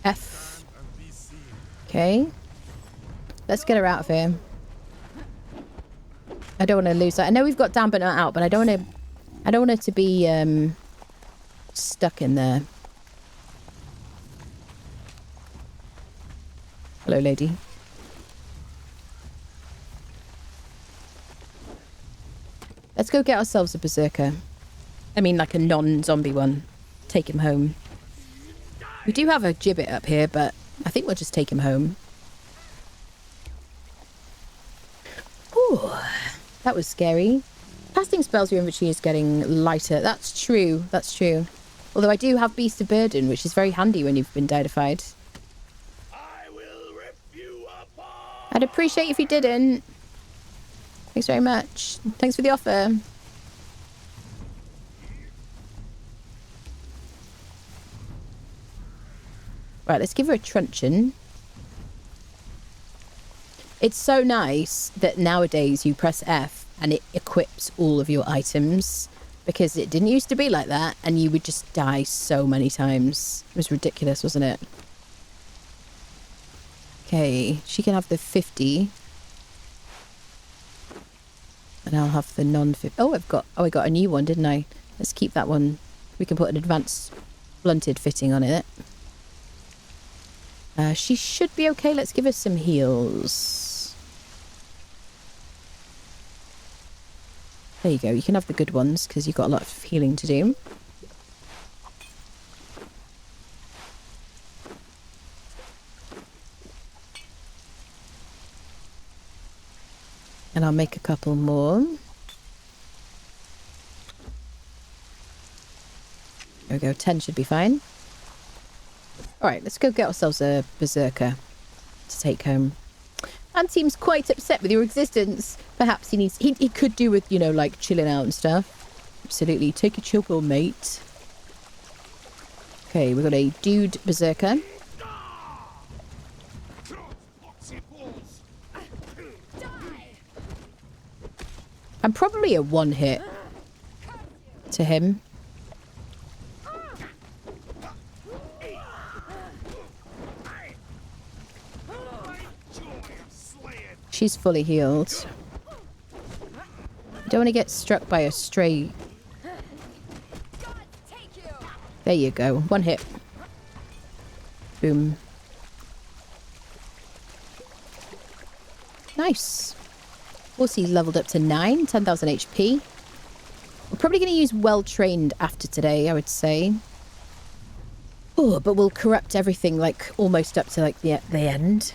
F. Okay. Let's get her out of here. I don't want to lose that. I know we've got down but not out, but I don't want her to be stuck in there. Hello, lady. Let's go get ourselves a berserker. I mean, like a non-zombie one. Take him home. We do have a gibbet up here, but I think we'll just take him home. Ooh, that was scary. Casting spells, your inventory is getting lighter. That's true. That's true. Although I do have Beast of Burden, which is very handy when you've been deadified. I'd appreciate if you didn't. Thanks very much. Thanks for the offer. Right, let's give her a truncheon. It's so nice that nowadays you press F and it equips all of your items, because it didn't used to be like that and you would just die so many times. It was ridiculous, wasn't it? Okay, she can have the 50. And I'll have the non-50. Oh, I got a new one, didn't I? Let's keep that one. We can put an advanced blunted fitting on it. She should be okay. Let's give her some heals. There you go. You can have the good ones because you've got a lot of healing to do. And I'll make a couple more. There we go. 10 should be fine. Alright, let's go get ourselves a berserker to take home. And seems quite upset with your existence. Perhaps he could do with, you know, like chilling out and stuff. Absolutely. Take a chill pill, mate. Okay, we've got a dude berserker. I'm probably a one hit to him. She's fully healed. Don't want to get struck by a stray. There you go. One hit. Boom. Nice. Horsey's leveled up to 9, 10,000 HP. We're probably going to use well-trained after today, I would say. Oh, but we'll corrupt everything like almost up to like the end.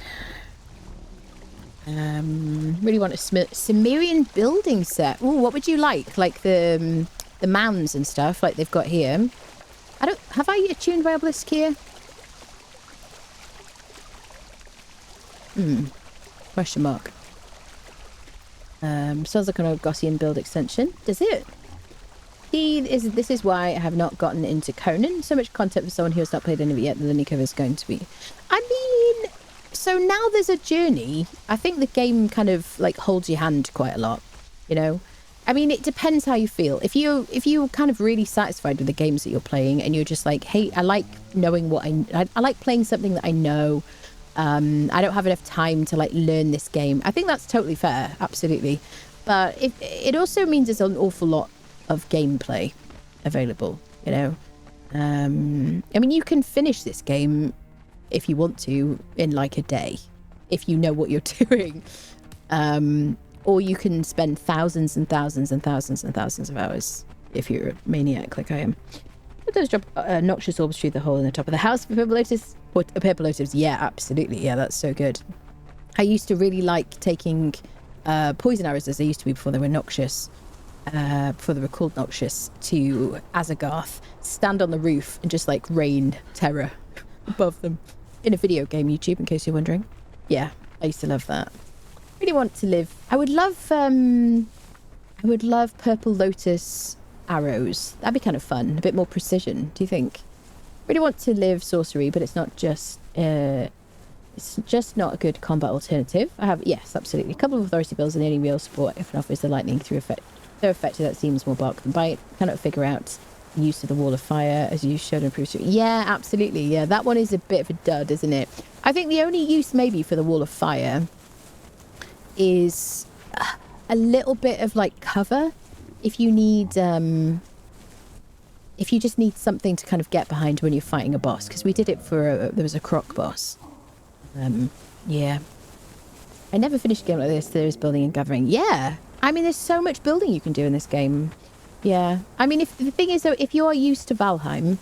Really want a Sumerian building set. Ooh, what would you like? Like the mounds and stuff like they've got here. Have I attuned my obelisk here? Question mark. Sounds like an old Gaussian build extension. Does it? This is why I have not gotten into Conan. So much content for someone who has not played any of it yet. The learning curve is going to be. I mean, so now there's a journey. I think the game kind of like holds your hand quite a lot, you know? I mean, it depends how you feel. If you're kind of really satisfied with the games that you're playing and you're just like, hey, I like knowing what I like playing something that I know. I don't have enough time to like learn this game. I think that's totally fair. Absolutely. But it also means there's an awful lot of gameplay available, you know? I mean, you can finish this game if you want to in like a day, if you know what you're doing. Or you can spend thousands and thousands and thousands and thousands of hours if you're a maniac like I am. But those drop noxious orbs through the hole in the top of the house for purple lotus. What, purple lotus? Yeah, absolutely. Yeah, that's so good. I used to really like taking poison arrows as they used to be before they were noxious. Before they were called noxious, to Azagarth, stand on the roof and just like rain terror above them. In a video game, YouTube, in case you're wondering. Yeah, I used to love that. Really want to live. I would love purple lotus arrows. That'd be kind of fun. A bit more precision, do you think? Really want to live sorcery, but it's not just it's just not a good combat alternative. I have, yes, absolutely, a couple of authority bills and the only real support if enough is the lightning through effect. So effective that seems more bark than bite. Cannot figure out the use of the wall of fire as you showed in previous. Yeah, absolutely. Yeah, that one is a bit of a dud, isn't it? I think the only use maybe for the wall of fire is a little bit of like cover if you need if you just need something to kind of get behind when you're fighting a boss, because we did it for there was a croc boss. Yeah, I never finished a game like this. There is building and gathering. Yeah, I mean there's so much building you can do in this game. Yeah, I mean, if the thing is though, if you are used to Valheim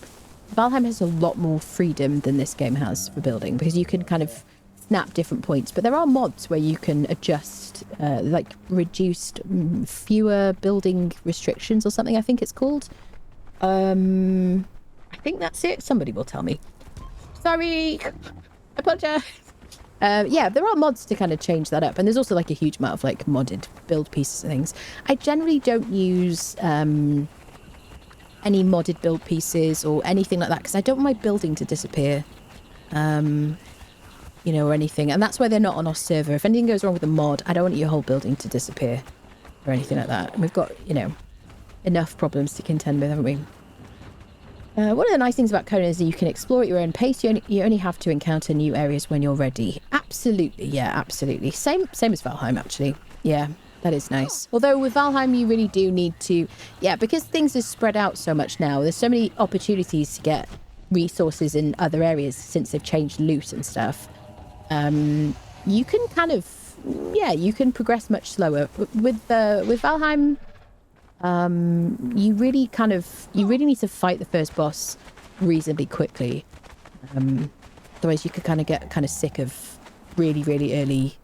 has a lot more freedom than this game has for building, because you can kind of snap different points, but there are mods where you can adjust like reduced fewer building restrictions or something, I think it's called. I think that's it. Somebody will tell me. Sorry, I apologize. Yeah, there are mods to kind of change that up, and there's also like a huge amount of like modded build pieces and things. I generally don't use any modded build pieces or anything like that because I don't want my building to disappear. you know, or anything. And that's why they're not on our server. If anything goes wrong with the mod, I don't want your whole building to disappear or anything like that. And we've got, you know, enough problems to contend with, haven't we? One of the nice things about Conan is that you can explore at your own pace. You only have to encounter new areas when you're ready. Absolutely, yeah, absolutely. Same as Valheim, actually. Yeah, that is nice. Although with Valheim, you really do need to... Yeah, because things are spread out so much now, there's so many opportunities to get resources in other areas since they've changed loot and stuff. You can kind of... Yeah, you can progress much slower. With Valheim... you really need to fight the first boss reasonably quickly. Otherwise you could kind of get kind of sick of really, really early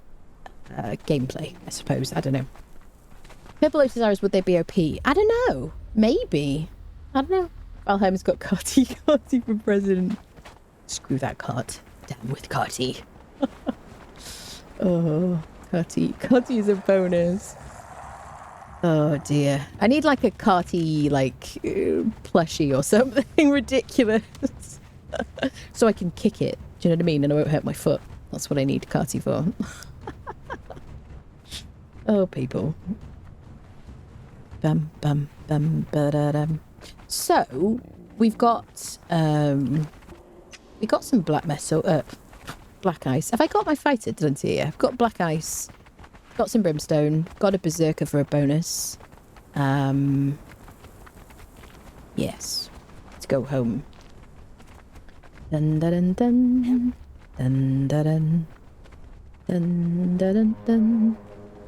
gameplay, I suppose. I don't know. Purple Lotus Arrows, would they be OP? I don't know. Maybe. I don't know. Valheim's got Carty for president. Screw that cart. Down with Carty. Oh, Carty is a bonus. Oh dear. I need like a Carty like plushie or something ridiculous. So I can kick it. Do you know what I mean? And I won't hurt my foot. That's what I need Carty for. Oh people. Bum bum bum ba-da-dum. So we've got some black metal black ice. Have I got my fighter? Didn't see it. I've got black ice. Got some brimstone. Got a berserker for a bonus. Yes. Let's go home. Dun dun dun dun dun dun dun dun dun dun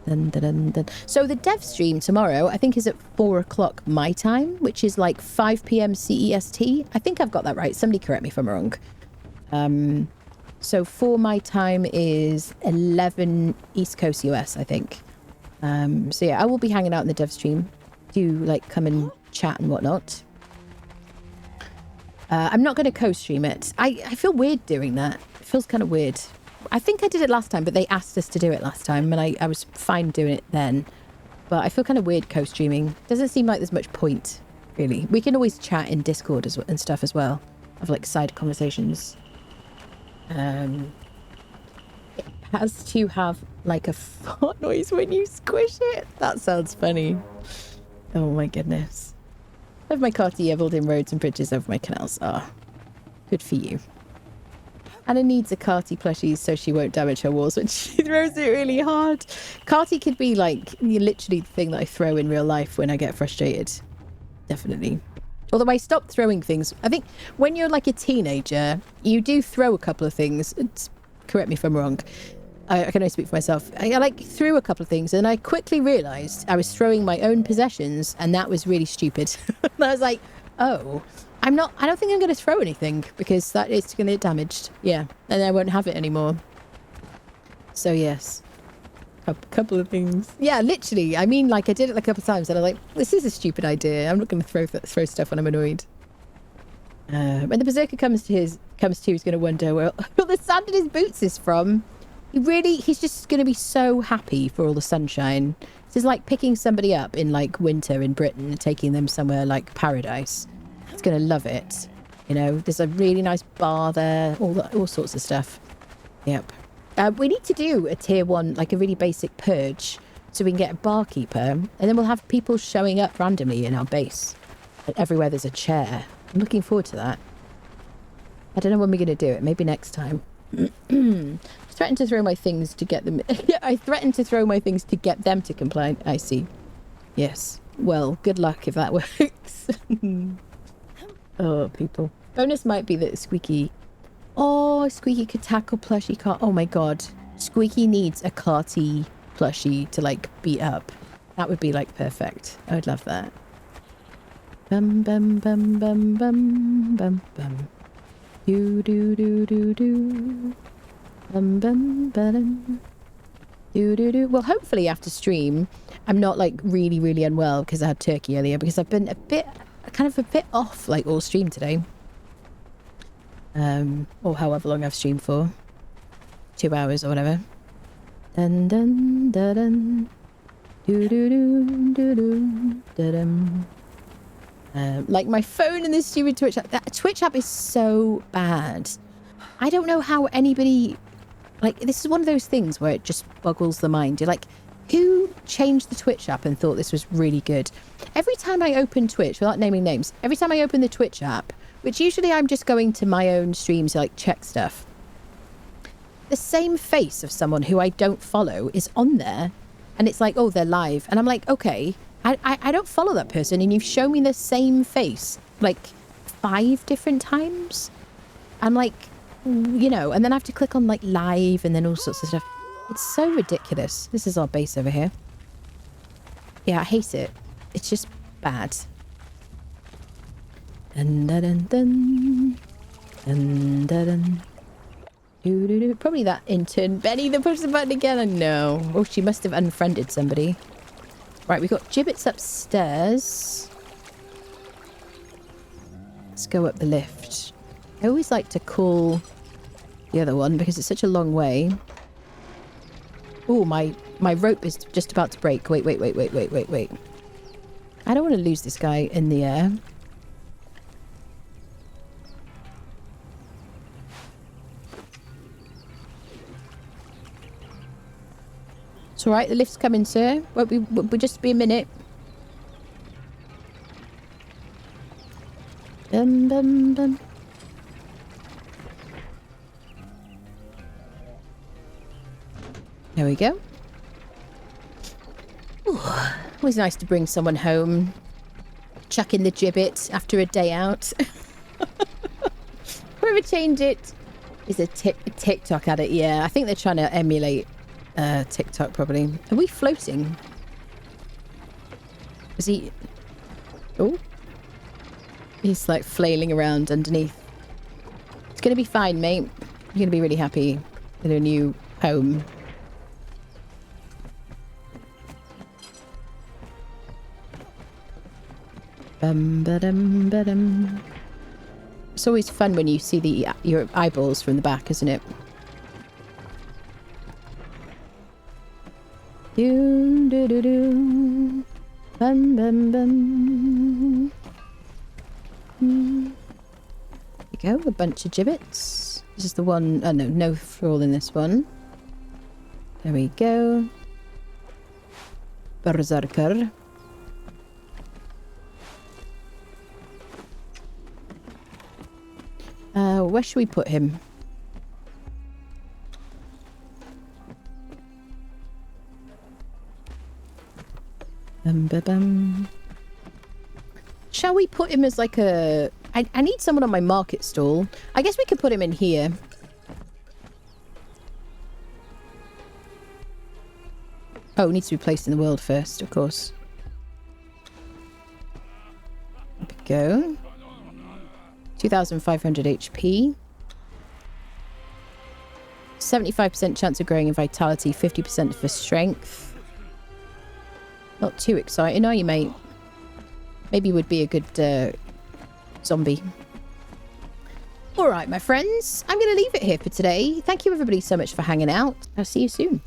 dun dun dun. So the dev stream tomorrow, I think, is at 4 o'clock my time, which is like 5 p.m. CEST. I think I've got that right. Somebody correct me if I'm wrong. So 4 my time is 11 East Coast US, I think. So yeah, I will be hanging out in the dev stream. Do like come and chat and whatnot. I'm not going to co-stream it. I feel weird doing that. It feels kind of weird. I think I did it last time, but they asked us to do it last time, and I was fine doing it then. But I feel kind of weird co-streaming. Doesn't seem like there's much point, really. We can always chat in Discord and stuff as well. Have like side conversations. It has to have like a fart noise when you squish it. That sounds funny. Oh my goodness. I have my Carty Evelyn roads and bridges over my canals. Ah, good for you. Anna needs a Carty plushie so she won't damage her walls when she throws it really hard. Carty could be like literally the thing that I throw in real life when I get frustrated. Definitely. Although I stopped throwing things. I think when you're like a teenager, you do throw a couple of things. Correct me if I'm wrong. I can only speak for myself. I like threw a couple of things and I quickly realised I was throwing my own possessions and that was really stupid. And I was like, oh, I don't think I'm going to throw anything because that is going to get damaged. Yeah. And I won't have it anymore. So yes. A couple of things. Yeah, literally. I mean, like I did it like a couple of times and I'm like, this is a stupid idea. I'm not going to throw stuff when I'm annoyed. When the berserker comes to, he's going to wonder where all the sand in his boots is from. He's just going to be so happy for all the sunshine. This is like picking somebody up in like winter in Britain and taking them somewhere like paradise. He's going to love it. You know, there's a really nice bar there, all sorts of stuff. Yep. We need to do a tier 1, like a really basic purge, so we can get a barkeeper, and then we'll have people showing up randomly in our base. And everywhere there's a chair. I'm looking forward to that. I don't know when we're going to do it. Maybe next time. Threatened to throw my things to get them... Yeah, I threatened to throw my things to get them to comply. I see. Yes. Well, good luck if that works. Oh, people. Bonus might be that Squeaky... Oh, Squeaky could tackle plushie car. Oh my god. Squeaky needs a Carty plushie to like beat up. That would be like perfect. I would love that. Bum bum bum bum bum bum bum. Do do do do do. Bum bum bum. Do do do. Well, hopefully after stream, I'm not like really really unwell because I had turkey earlier because I've been a bit off like all stream today. Or however long I've streamed for. 2 hours or whatever. Dun dun dun dun. Do do do do do da dum. Like my phone and the stupid Twitch app. That Twitch app is so bad. I don't know how anybody Like, this is one of those things where it just boggles the mind. You're like, who changed the Twitch app and thought this was really good? Every time I open Twitch, without naming names, every time I open the Twitch app, which usually I'm just going to my own streams to like check stuff, the same face of someone who I don't follow is on there. And it's like, oh, they're live. And I'm like, okay, I don't follow that person. And you've shown me the same face like 5 different times. I'm like, you know, and then I have to click on like live and then all sorts of stuff. It's so ridiculous. This is our base over here. Yeah, I hate it. It's just bad. Dun, dun, dun, dun. Dun, dun, dun. Doo, doo, doo. Probably that intern Benny that pushed the button again. I know. Oh, she must have unfriended somebody. Right, we've got gibbets upstairs. Let's go up the lift. I always like to call the other one because it's such a long way. Oh, my rope is just about to break. Wait. I don't want to lose this guy in the air. It's alright, the lift's coming, sir. We'll just be a minute. Bum, bum, bum. There we go. Ooh, always nice to bring someone home. Chuck in the gibbet after a day out. Whoever changed it is a TikTok addict. Yeah, I think they're trying to emulate TikTok probably. Are we floating? Is he... Oh. He's like flailing around underneath. It's going to be fine, mate. You're going to be really happy in a new home. Bum-ba-dum-ba-dum. It's always fun when you see your eyeballs from the back, isn't it? Do do do do. Bum bum bum. There you go, a bunch of gibbets. This is the one. Oh no thrall in this one. There we go. Berserker. Where should we put him? Shall we put him as like a... I need someone on my market stall. I guess we could put him in here. Oh, it needs to be placed in the world first, of course. There we go. 2,500 HP. 75% chance of growing in vitality, 50% for strength. Not too exciting, are you, mate? Maybe would be a good zombie. All right, my friends. I'm going to leave it here for today. Thank you, everybody, so much for hanging out. I'll see you soon.